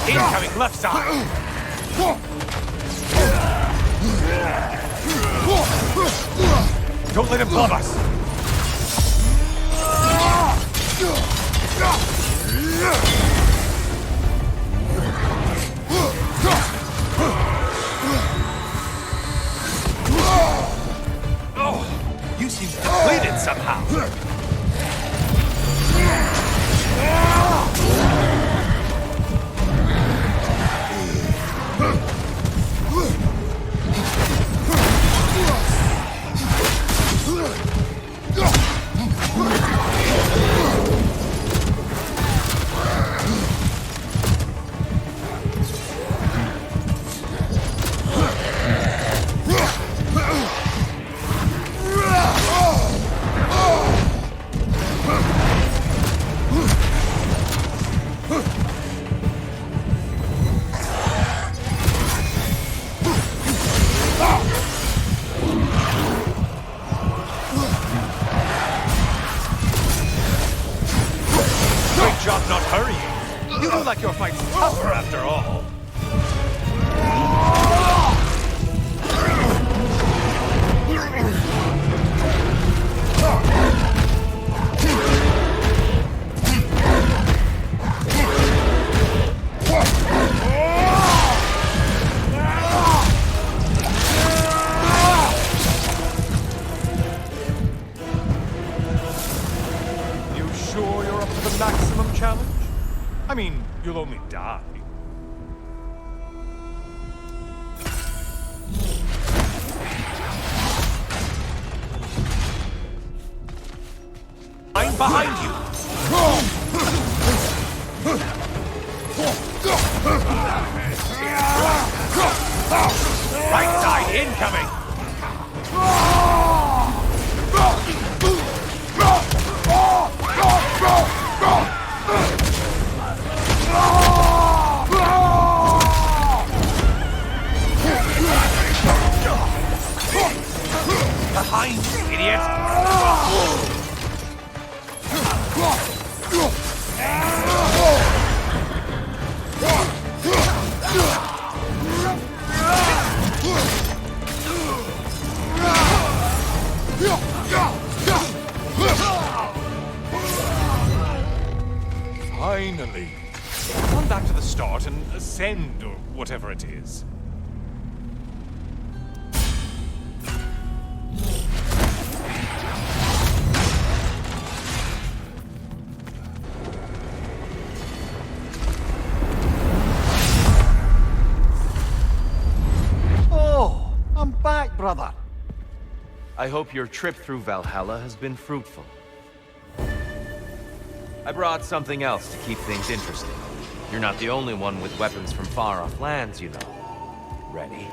Incoming left side. Don't let him glove us! Oh, you seem depleted somehow. like your fight's tougher after all. You sure you're up to the maximum challenge? I mean, you'll only die. I'm behind you! Right side incoming! Behind you, idiot! Finally! Run back to the start and ascend, or whatever it is. Oh, I'm back, brother. I hope your trip through Valhalla has been fruitful. I brought something else to keep things interesting. You're not the only one with weapons from far-off lands, you know. Ready?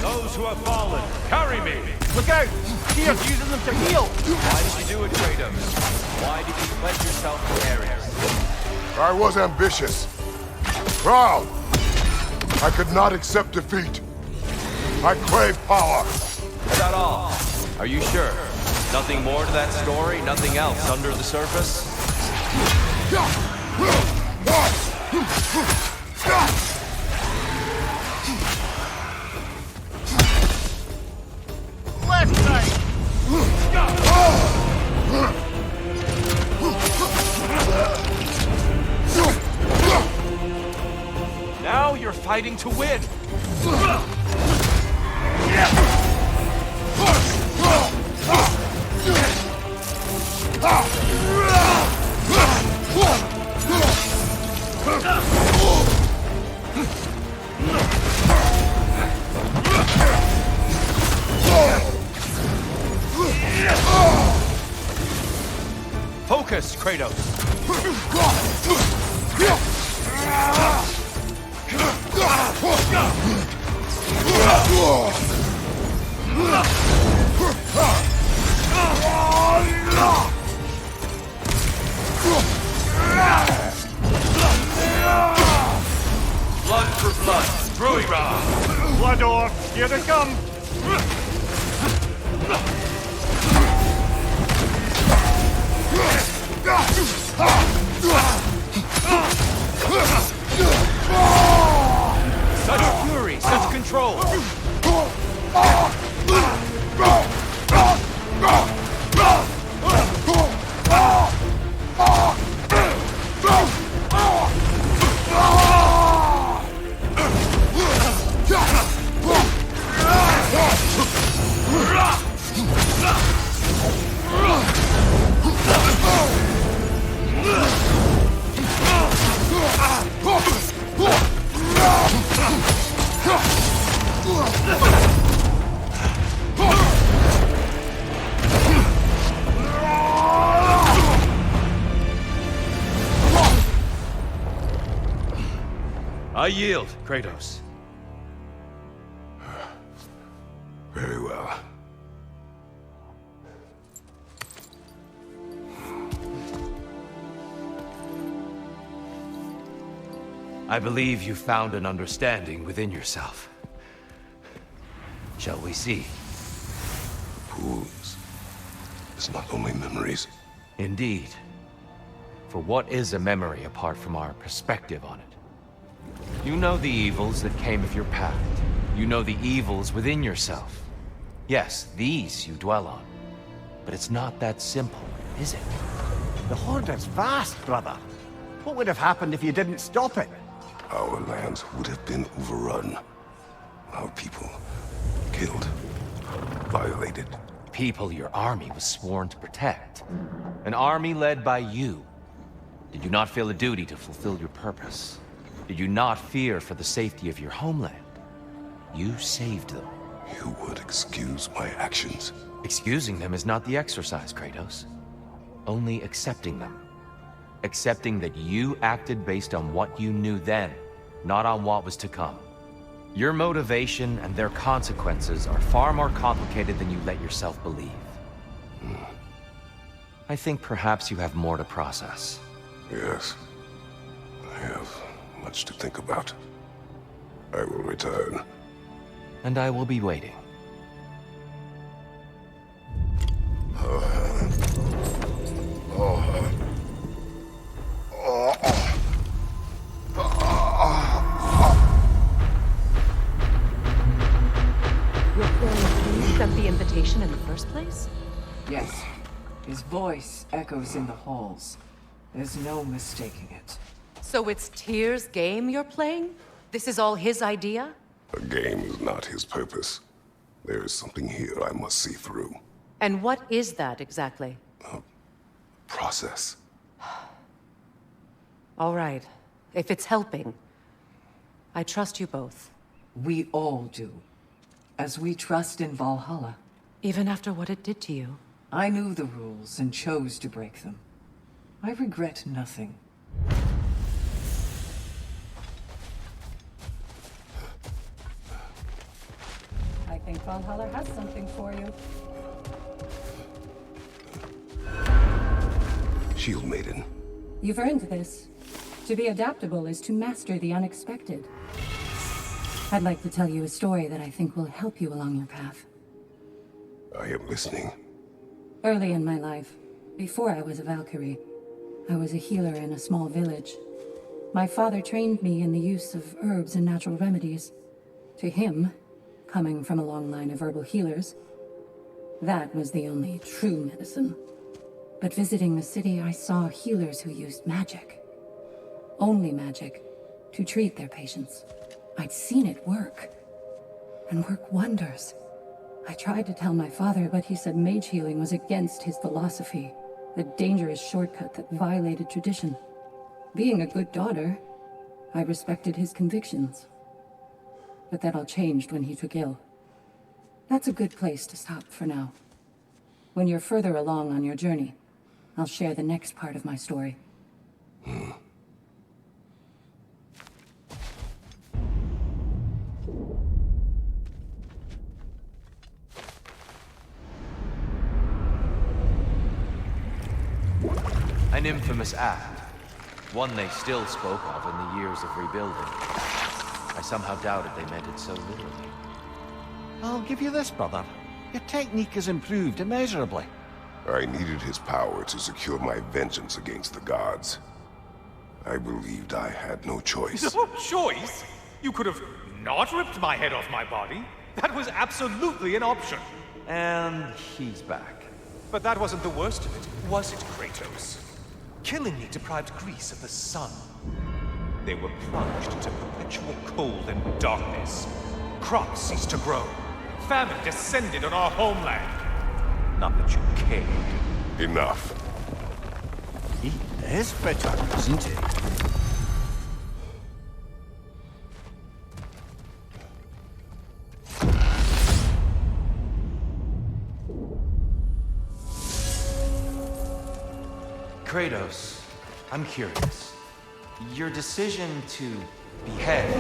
Those who have fallen, carry me! Look out! Tears using them to heal! Why did you do it, Kratos? Why did you pledge yourself to Ares? I was ambitious. Proud. I could not accept defeat. I crave power. Is that all? Are you sure? Nothing more to that story? Nothing else under the surface? Left side! Now you're fighting to win! Focus, Kratos! Blood for blood. Druira! Blood orc, here they come! Such fury, such control! I yield, Kratos. Very well. I believe you found an understanding within yourself. Shall we see? Wounds. It's not only memories. Indeed. For what is a memory apart from our perspective on it? You know the evils that came of your path. You know the evils within yourself. Yes, these you dwell on. But it's not that simple, is it? The Horde is vast, brother. What would have happened if you didn't stop it? Our lands would have been overrun. Our people killed, violated. People your army was sworn to protect. An army led by you. Did you not feel a duty to fulfill your purpose? Did you not fear for the safety of your homeland? You saved them. You would excuse my actions. Excusing them is not the exercise, Kratos. Only accepting them. Accepting that you acted based on what you knew then, not on what was to come. Your motivation and their consequences are far more complicated than you let yourself believe. I think perhaps you have more to process. Yes. I have much to think about. I will return. And I will be waiting. You sent the invitation in the first place? Yes. His voice echoes in the halls. There's no mistaking it. So it's Tyr's game you're playing? This is all his idea? A game is not his purpose. There is something here I must see through. And what is that exactly? Process. All right. If it's helping, I trust you both. We all do. As we trust in Valhalla. Even after what it did to you. I knew the rules and chose to break them. I regret nothing. I think Valhalla has something for you. Shield Maiden. You've earned this. To be adaptable is to master the unexpected. I'd like to tell you a story that I think will help you along your path. I am listening. Early in my life, before I was a Valkyrie, I was a healer in a small village. My father trained me in the use of herbs and natural remedies. To him, coming from a long line of herbal healers, that was the only true medicine. But visiting the city, I saw healers who used magic. Only magic, to treat their patients. I'd seen it work. And work wonders. I tried to tell my father, but he said mage healing was against his philosophy. A dangerous shortcut that violated tradition. Being a good daughter, I respected his convictions. But that all changed when he took ill. That's a good place to stop for now. When you're further along on your journey, I'll share the next part of my story. An infamous act. One they still spoke of in the years of rebuilding. I somehow doubted they meant it so literally. I'll give you this, brother. Your technique has improved immeasurably. I needed his power to secure my vengeance against the gods. I believed I had no choice. No choice? You could have not ripped my head off my body. That was absolutely an option. And he's back. But that wasn't the worst of it, was it, Kratos? Killing me deprived Greece of the sun. They were plunged into perpetual cold and darkness. Crops ceased to grow. Famine descended on our homeland. Not that you cared. Enough. He is bitter, isn't he? Kratos, I'm curious. Your decision to behead,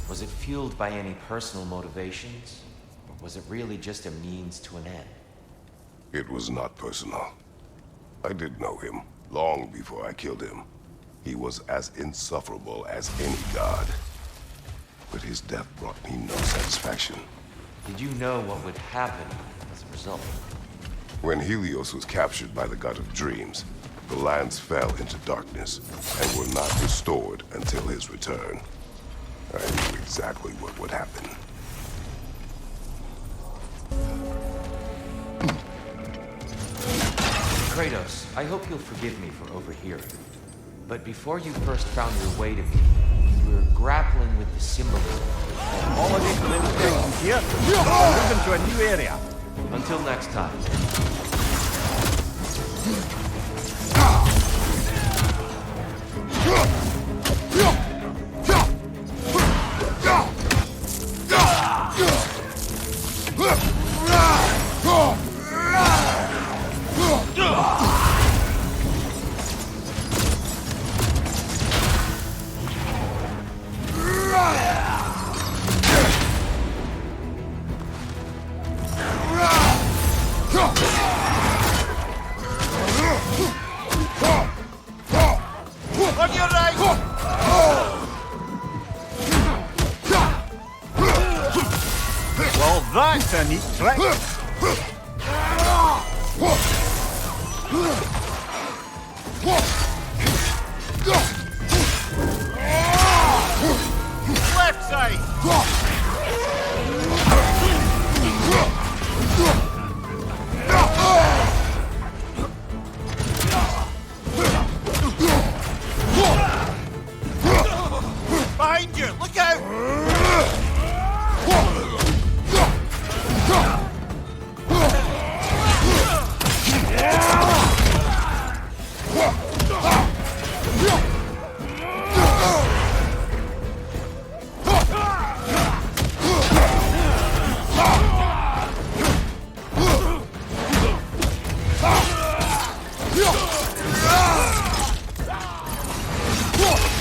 was it fueled by any personal motivations? Or was it really just a means to an end? It was not personal. I did know him, long before I killed him. He was as insufferable as any god. But his death brought me no satisfaction. Did you know what would happen as a result? When Helios was captured by the god of dreams, the lands fell into darkness and were not restored until his return. I knew exactly what would happen. Kratos, I hope you'll forgive me for overhearing. But before you first found your way to me, you were grappling with the symbolism. Holiday for the here. Moving to a new area. Until next time. Well, that's a neat trick. Left side! Behind you! Look out!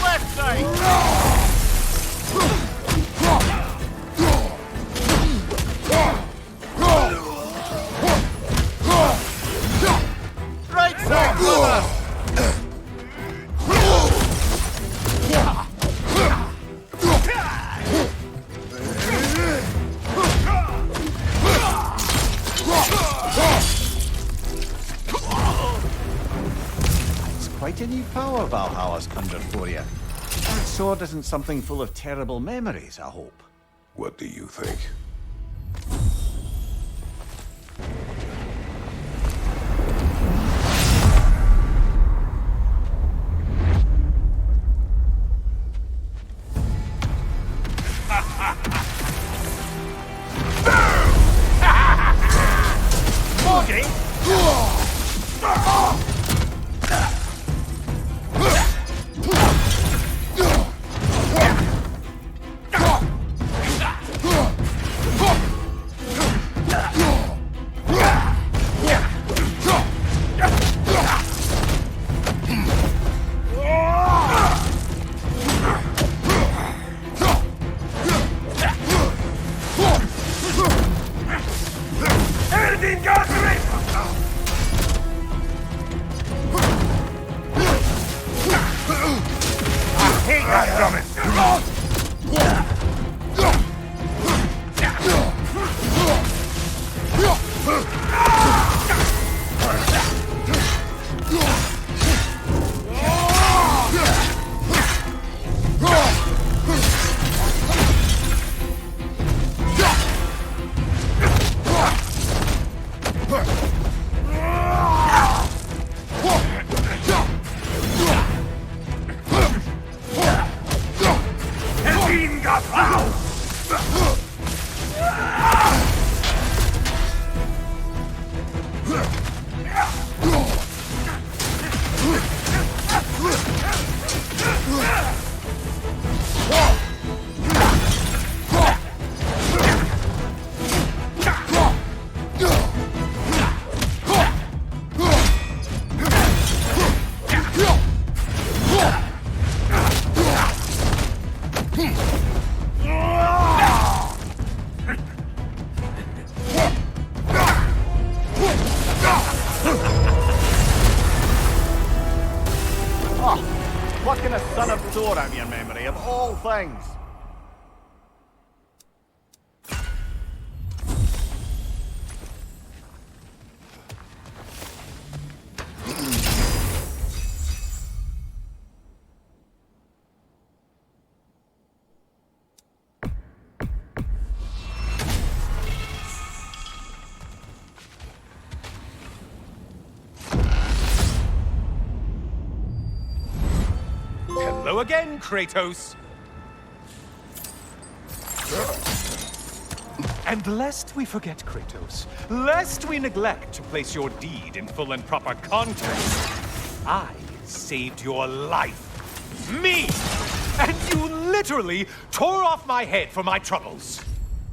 Left side! Right side, brother! It's quite a new power Valhalla's conjured for you. That sword isn't something full of terrible memories, I hope. What do you think? Plucking a son of Thor out of your memory, of all things. Hello again, Kratos! And lest we forget, Kratos, lest we neglect to place your deed in full and proper context, I saved your life. Me! And you literally tore off my head for my troubles.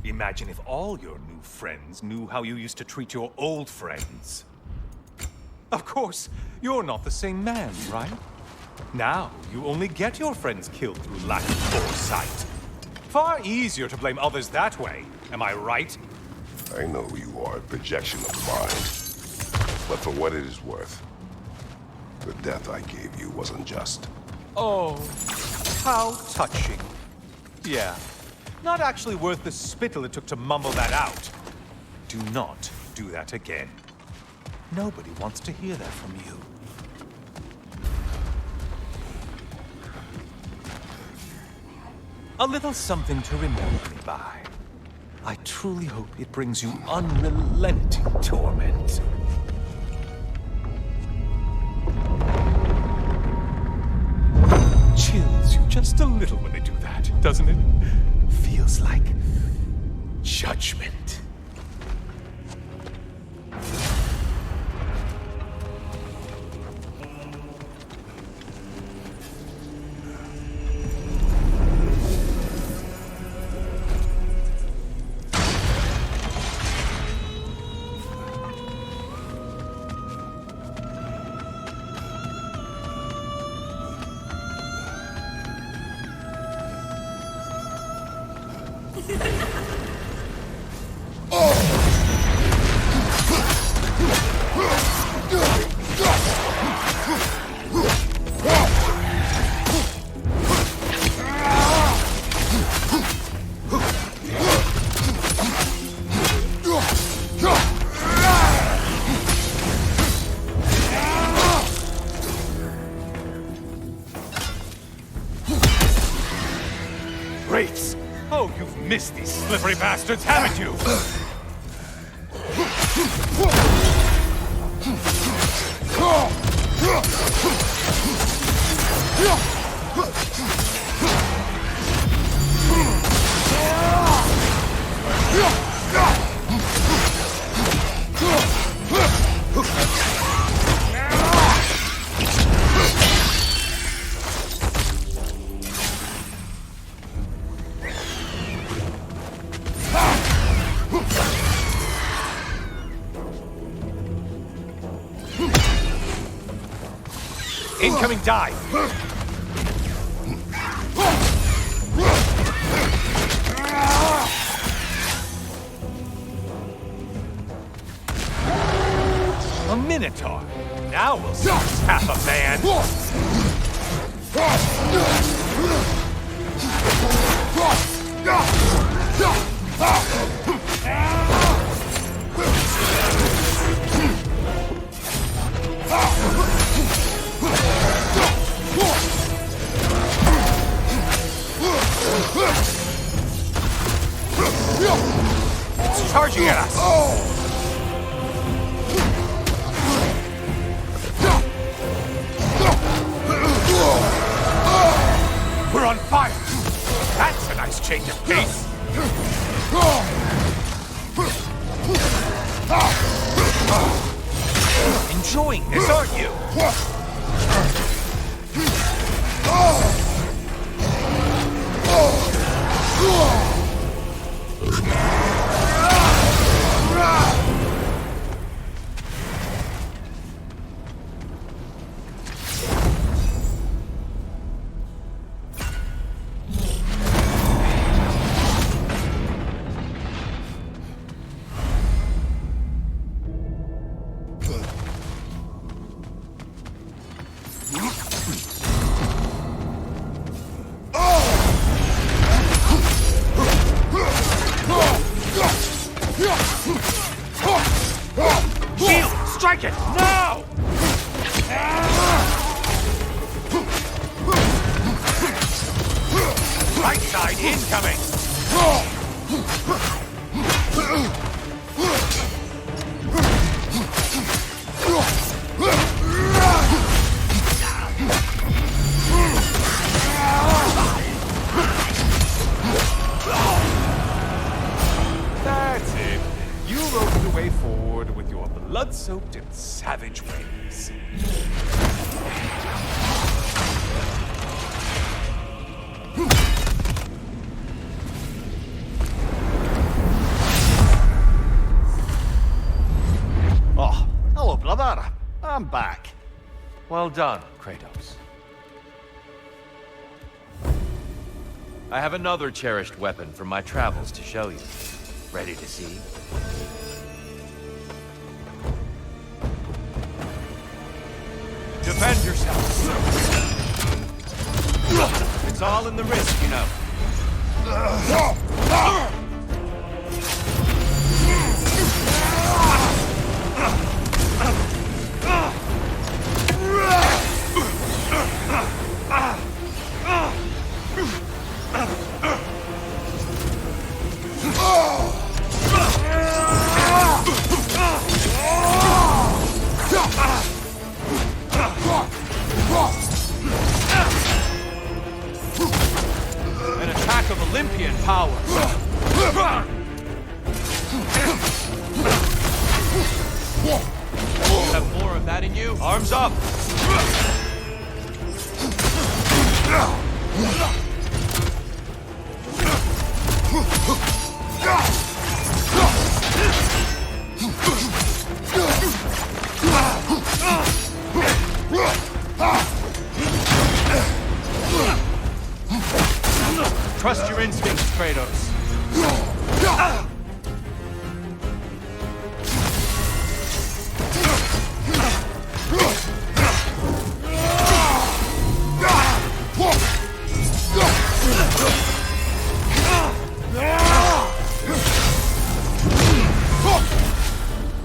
Imagine if all your new friends knew how you used to treat your old friends. Of course, you're not the same man, right? Now, you only get your friends killed through lack of foresight. Far easier to blame others that way, am I right? I know you are a projection of the mind. But for what it is worth, the death I gave you was unjust. Oh, how touching. Yeah, not actually worth the spittle it took to mumble that out. Do not do that again. Nobody wants to hear that from you. A little something to remember me by. I truly hope it brings you unrelenting torment. Chills you just a little when they do that, doesn't it? Feels like judgment. Wraiths! Oh, you've missed these slippery bastards, haven't you? Incoming dive! A Minotaur! Now we'll see who's half a man! It's charging at us! We're on fire! That's a nice change of pace! enjoying this, aren't you? Strike it! Now! Right side incoming! That's it. You rode the way forward with your blood-soaked and savage ways. Oh, hello, brother. I'm back. Well done, Kratos. I have another cherished weapon from my travels to show you. Ready to see? Defend yourself. It's all in the wrist, you know. An attack of Olympian power. You have more of that in you? Arms up! Trust your instincts, Kratos.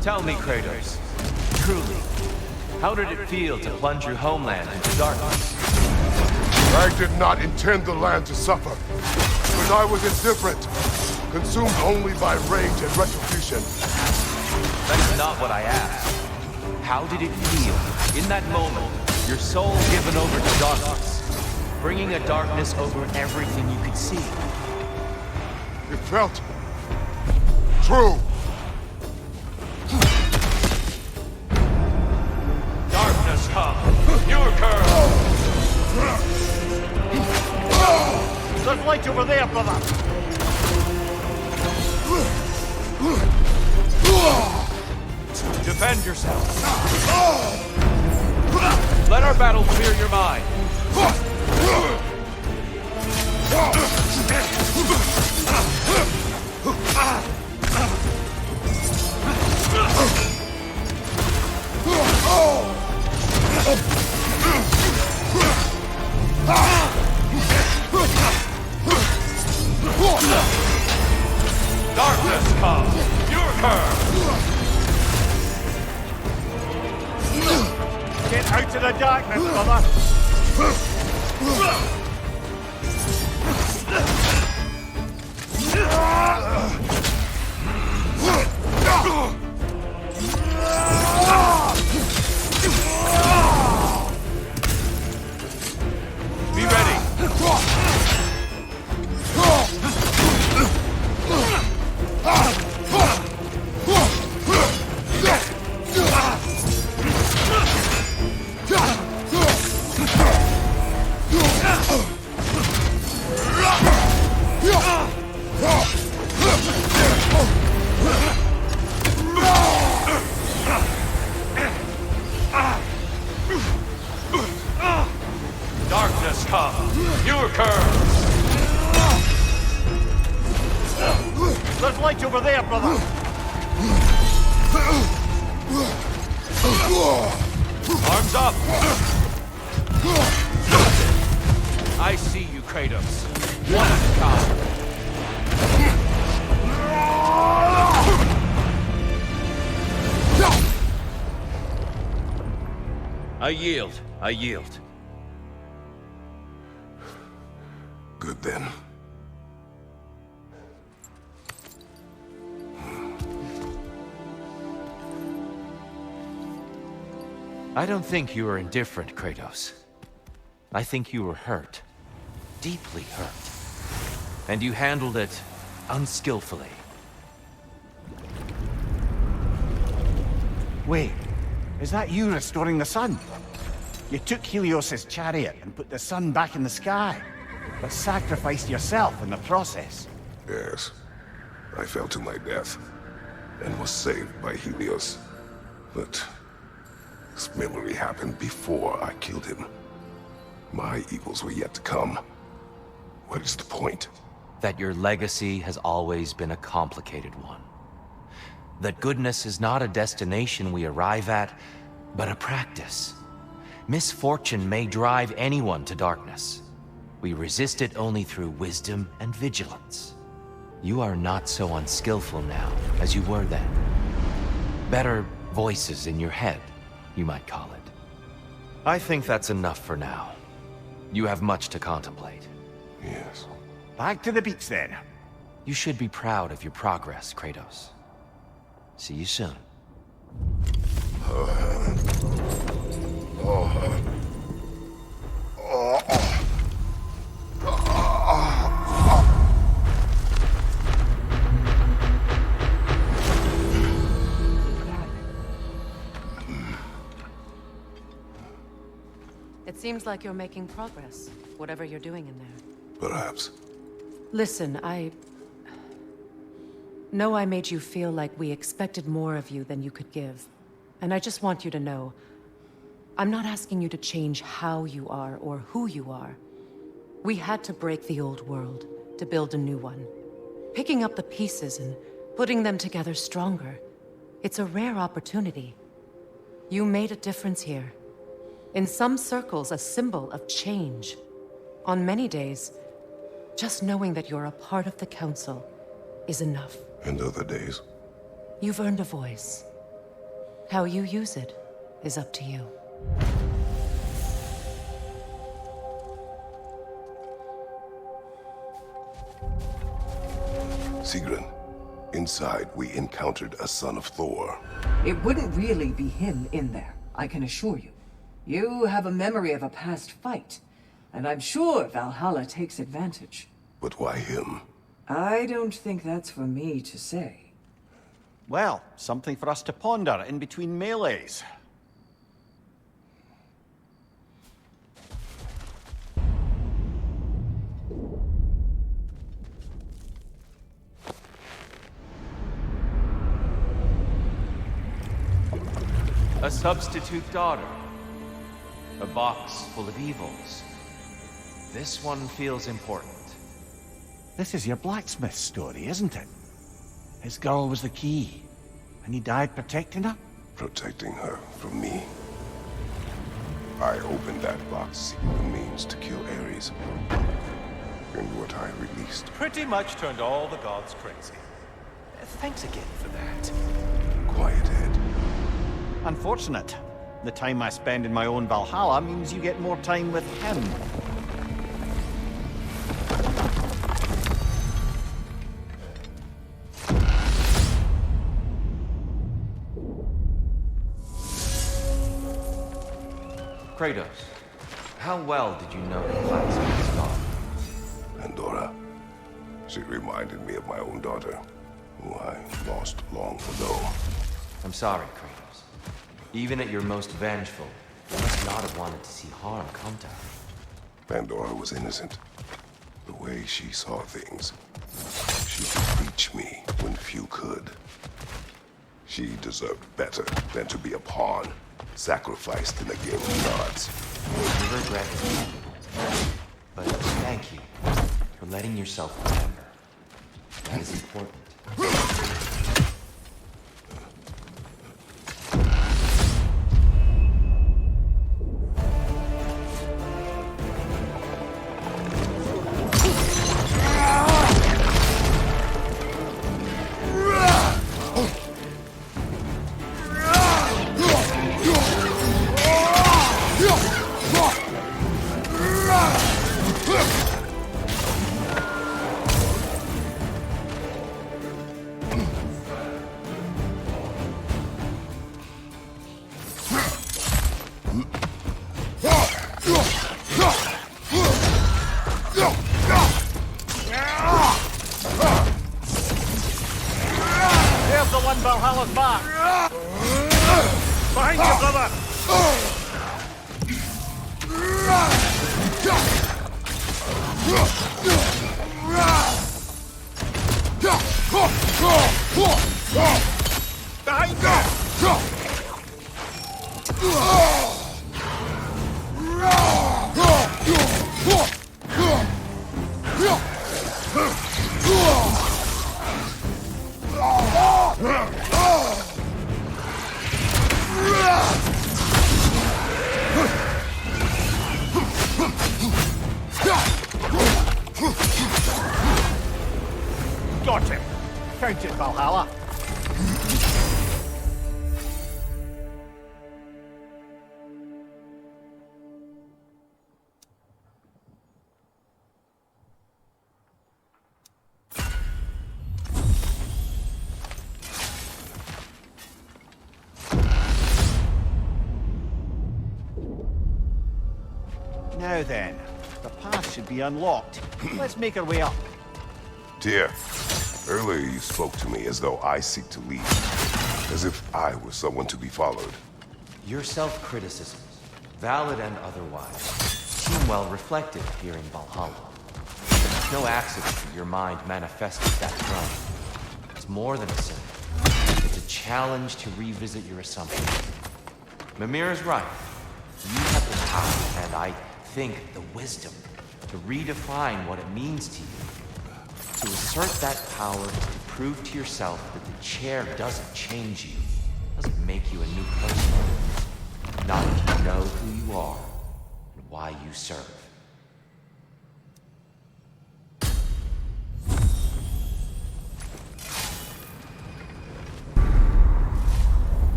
Tell me, Kratos, truly, how did it feel to plunge your homeland into darkness? I did not intend the land to suffer, but I was indifferent, consumed only by rage and retribution. That's not what I asked. How did it feel, in that moment, your soul given over to darkness, bringing a darkness over everything you could see? It felt true. Darkness come, your curse! There's light over there, brother. Defend yourself. Let our battle clear your mind. Darkness come. Your curse. Get out of the darkness, brother. Be ready. Darkness come! Your curse! There's light over there, brother! Arms up! I see you, Kratos. One at a time. I yield. I yield. Good then. I don't think you were indifferent, Kratos. I think you were hurt. Deeply hurt. And you handled it unskillfully. Wait, is that you restoring the sun? You took Helios's chariot and put the sun back in the sky, but sacrificed yourself in the process. Yes. I fell to my death, and was saved by Helios. But this memory happened before I killed him. My evils were yet to come. What is the point? That your legacy has always been a complicated one. That goodness is not a destination we arrive at, but a practice. Misfortune may drive anyone to darkness. We resist it only through wisdom and vigilance. You are not so unskillful now as you were then. Better voices in your head, you might call it. I think that's enough for now. You have much to contemplate. Yes. Back to the beach then. You should be proud of your progress, Kratos. See you soon. It seems like you're making progress, whatever you're doing in there. Perhaps. Listen, I know I made you feel like we expected more of you than you could give. And I just want you to know, I'm not asking you to change how you are or who you are. We had to break the old world to build a new one. Picking up the pieces and putting them together stronger. It's a rare opportunity. You made a difference here. In some circles, a symbol of change. On many days, just knowing that you're a part of the Council is enough. And other days? You've earned a voice. How you use it is up to you. Sigrun, inside we encountered a son of Thor. It wouldn't really be him in there, I can assure you. You have a memory of a past fight, and I'm sure Valhalla takes advantage. But why him? I don't think that's for me to say. Well, something for us to ponder in between melees. A substitute daughter. A box full of evils. This one feels important. This is your blacksmith story, isn't it? His girl was the key, and he died protecting her? Protecting her from me. I opened that box seeking the means to kill Ares. And what I released. Pretty much turned all the gods crazy. Thanks again for that. Quiet head. Unfortunate. The time I spend in my own Valhalla means you get more time with him. Kratos, how well did you know the blacksmith's daughter? Pandora. She reminded me of my own daughter, who I lost long ago. I'm sorry, Kratos. Even at your most vengeful, you must not have wanted to see harm come to her. Pandora was innocent. The way she saw things. She could. She deserved better than to be a pawn, sacrificed in a game of gods. You regret it. But thank you for letting yourself remember. That is important. There's the one Valhalla's mark! Behind you, brother! Behind Got him! Count it, Valhalla! Now then, the path should be unlocked. Let's make our way up. Tyr, earlier you spoke to me as though I seek to lead, as if I were someone to be followed. Your self-criticisms, valid and otherwise, seem well reflected here in Valhalla. It's no accident that your mind manifested that throne. It's more than a symbol. It's a challenge to revisit your assumptions. Mimir is right. You have the power, and I think the wisdom, to redefine what it means to you. To assert that power, to prove to yourself that the chair doesn't change you, doesn't make you a new person. Not if you know who you are and why you serve.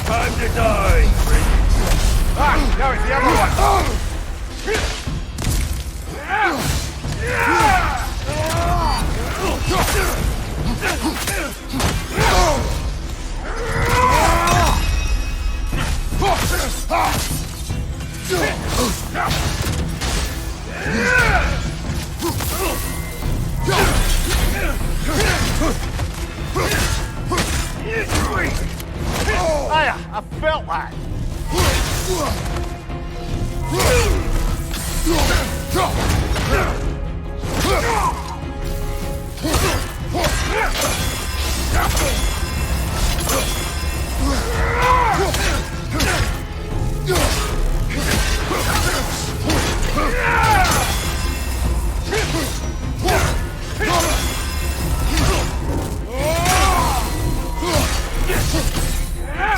Time to die! Ah, now it's the other one! I felt that!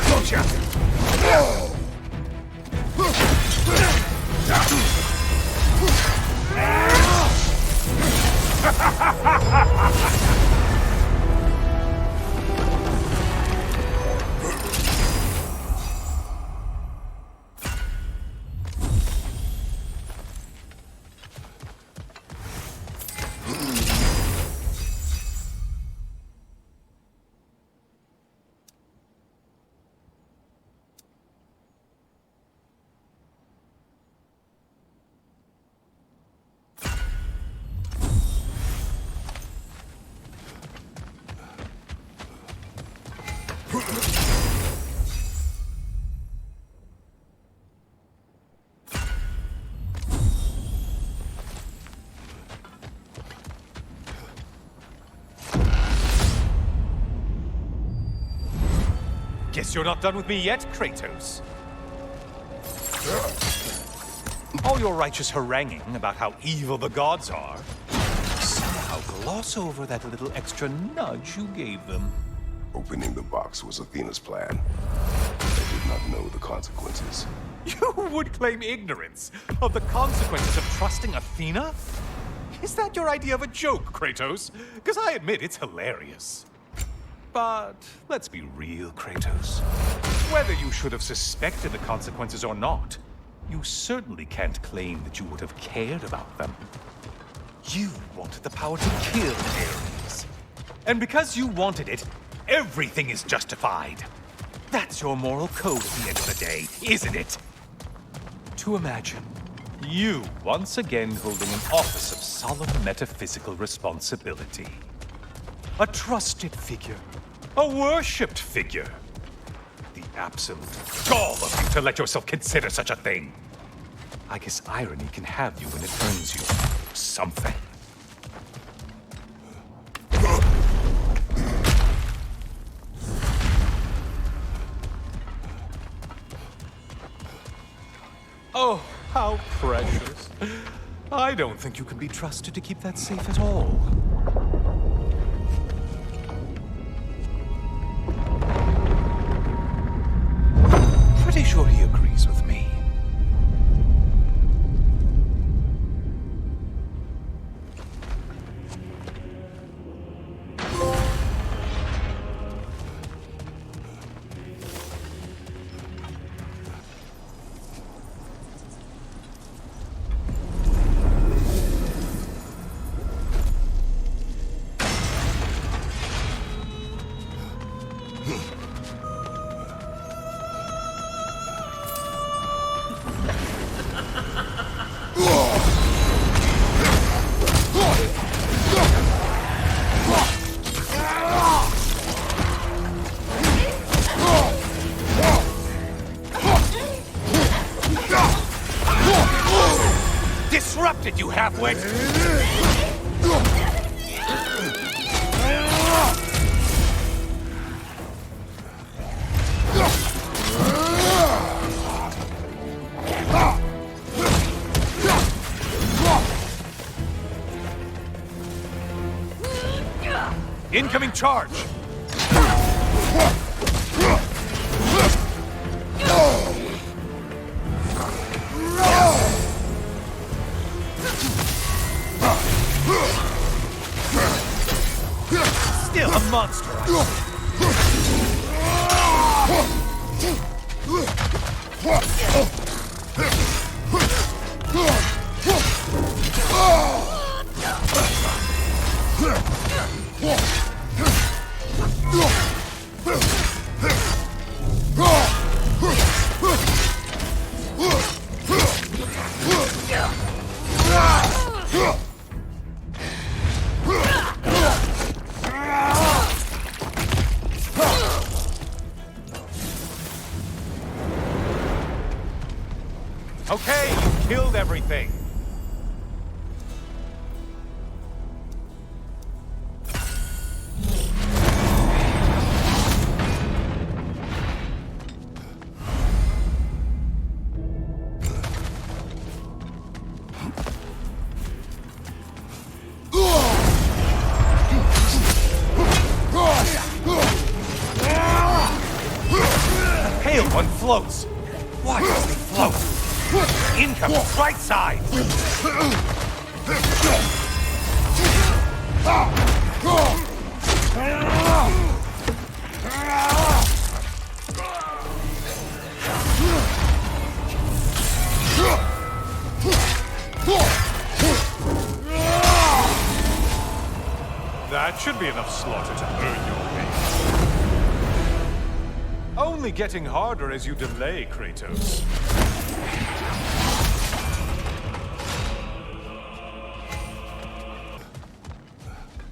Gotcha! Guess you're not done with me yet, Kratos. All your righteous haranguing about how evil the gods are somehow gloss over that little extra nudge you gave them. Opening the box was Athena's plan. I did not know the consequences. You would claim ignorance of the consequences of trusting Athena? Is that your idea of a joke, Kratos? Because I admit it's hilarious. But let's be real, Kratos. Whether you should have suspected the consequences or not, you certainly can't claim that you would have cared about them. You wanted the power to kill Ares. And because you wanted it, everything is justified. That's your moral code at the end of the day, isn't it? To imagine you once again holding an office of solemn metaphysical responsibility. A trusted figure. A worshipped figure. The absolute gall of you to let yourself consider such a thing. I guess irony can have you when it earns you something. Oh, how precious. I don't think you can be trusted to keep that safe at all. Pretty sure he agrees with me. Disrupted, you half-wit! Incoming charge! Still a monster! Okay, you killed everything. The pale one floats. Why does he float? Incoming right side! That should be enough slaughter to earn your way. Only getting harder as you delay, Kratos.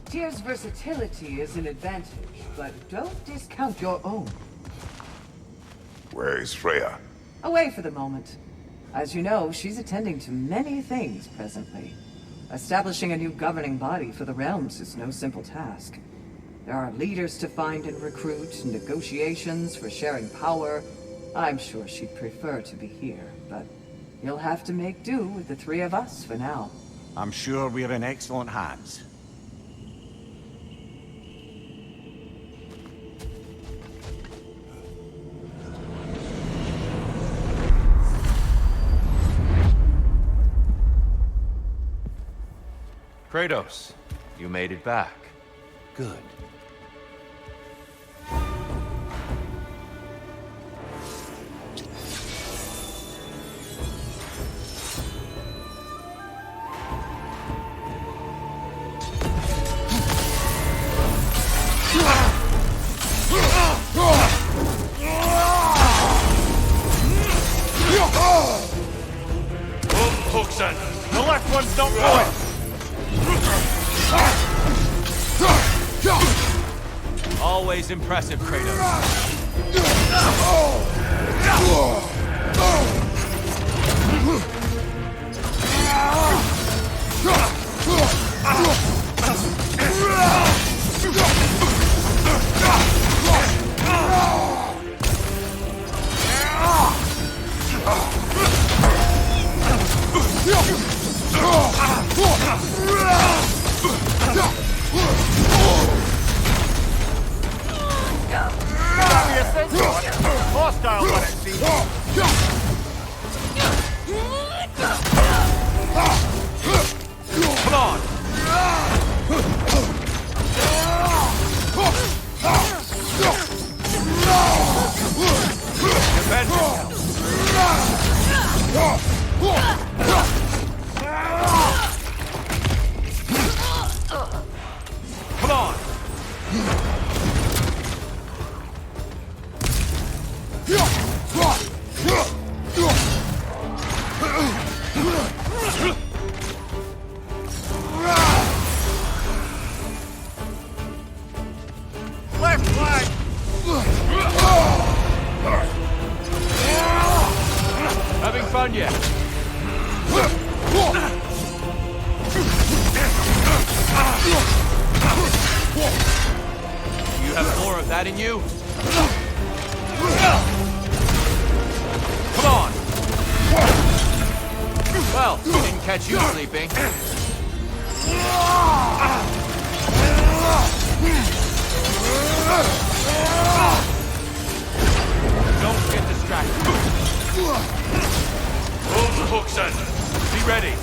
Tyr's versatility is an advantage, but don't discount your own. Where is Freya? Away for the moment. As you know, she's attending to many things presently. Establishing a new governing body for the realms is no simple task. There are leaders to find and recruit, negotiations for sharing power. I'm sure she'd prefer to be here, but you'll have to make do with the three of us for now. I'm sure we're in excellent hands. Kratos, you made it back. Good. The left one's not going! Always impressive, Kratos. Hostile when it seems. Come on! Defend yourself! Come on! Left flank! Having fun yet? You have more of that in you? Come on! Well, we didn't catch you sleeping. Don't get distracted. Hold the hooks in. Be ready.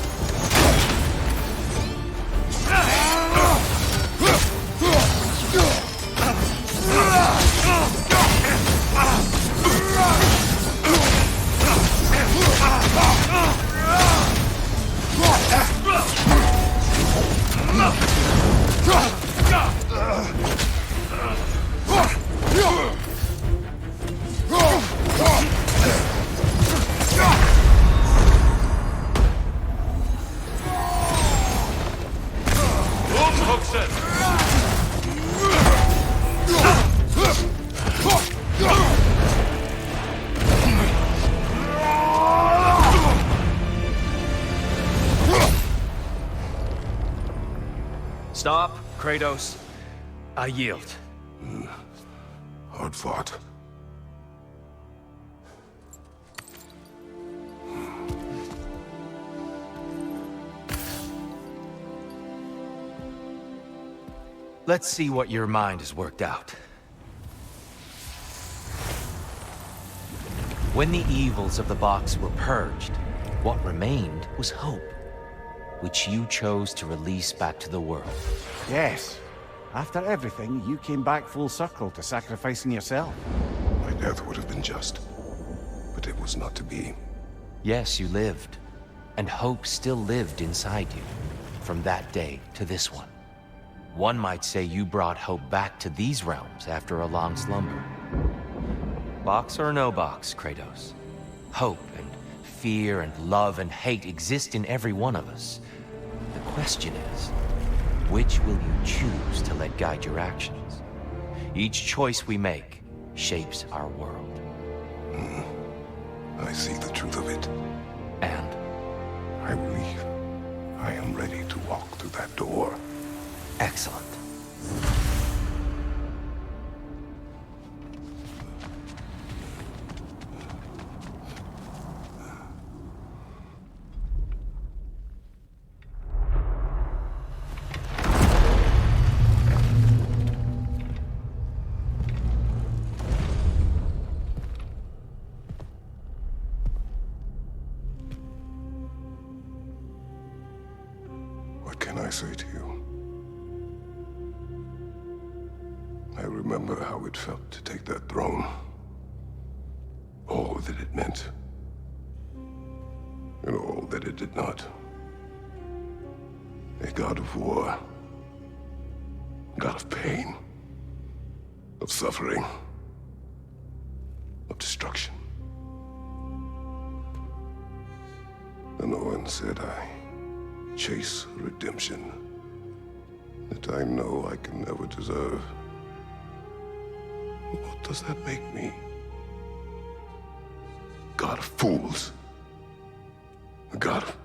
Stop, Kratos. I yield. Hard fought. Let's see what your mind has worked out. When the evils of the box were purged, what remained was hope, which you chose to release back to the world. Yes. After everything, you came back full circle to sacrificing yourself. My death would have been just, but it was not to be. Yes, you lived, and hope still lived inside you, from that day to this one. One might say you brought hope back to these realms after a long slumber. Box or no box, Kratos. Hope and fear and love and hate exist in every one of us. The question is, which will you choose to let guide your actions? Each choice we make shapes our world. I see the truth of it. And? I believe I am ready to walk through that door. Excellent. What can I say to you? I remember how it felt to take that throne. All that it meant. And all that it did not. A god of war. God of pain. Of suffering. Of destruction. And Owen said I chase redemption that I know I can never deserve. What does that make me? God of fools. A god of...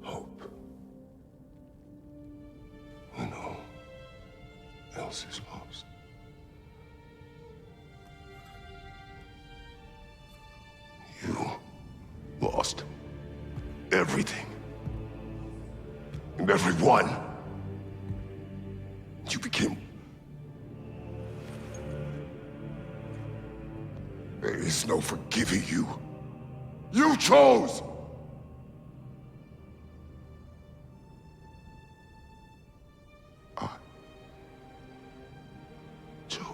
hope. When all else is lost. You lost everything. And everyone. You became... There is no forgiving you. You chose! I chose.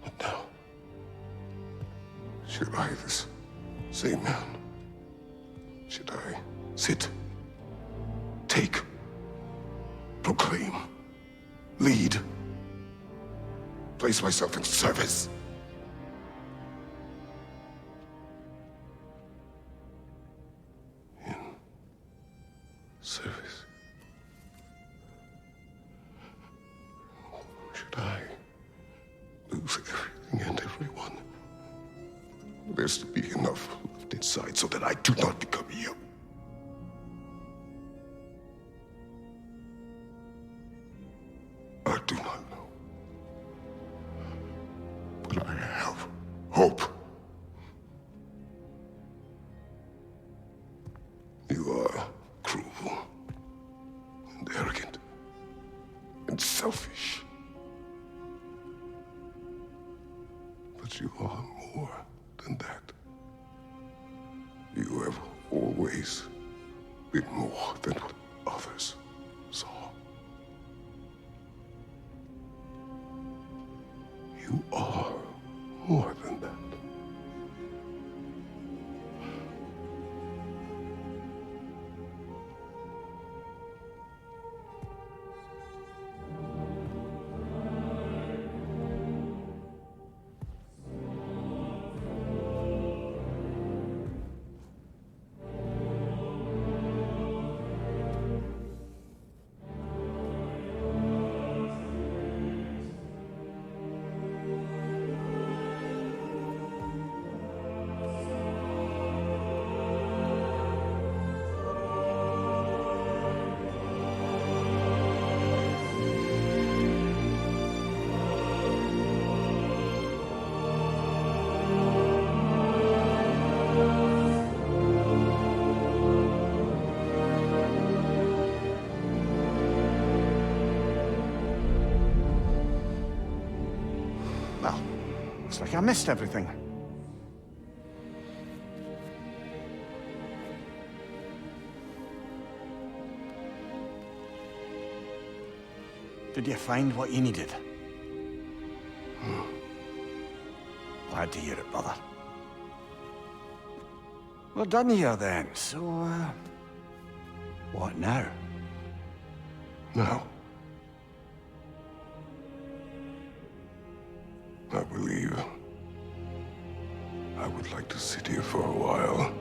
And now, should I, this same man, should I sit, take, proclaim, lead, place myself in service? In service? Should I lose everything and everyone? There's to be enough left inside so that I do not become you. I do not know. But I have hope. You are cruel and arrogant and selfish. But you are more than that. You have always been more than what others saw. You are more than that. Well, looks like I missed everything. Did you find what you needed? Glad to hear it, brother. We're done here then, so, what now? Now, I believe I would like to sit here for a while.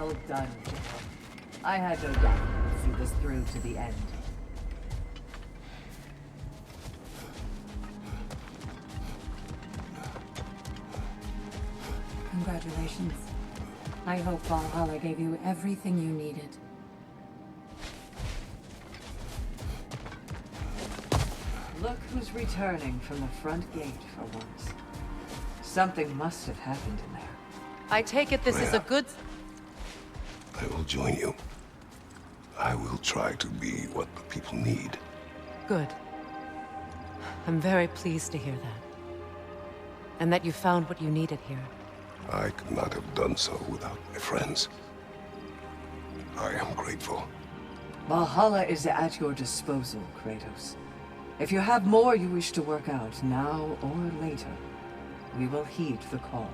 Well done, Jacob. I had no doubt you would see this through to the end. Congratulations. I hope Valhalla gave you everything you needed. Look who's returning from the front gate for once. Something must have happened in there. I take it this is a good... I will join you. I will try to be what the people need. Good. I'm very pleased to hear that. And that you found what you needed here. I could not have done so without my friends. I am grateful. Valhalla is at your disposal, Kratos. If you have more you wish to work out, now or later, we will heed the call.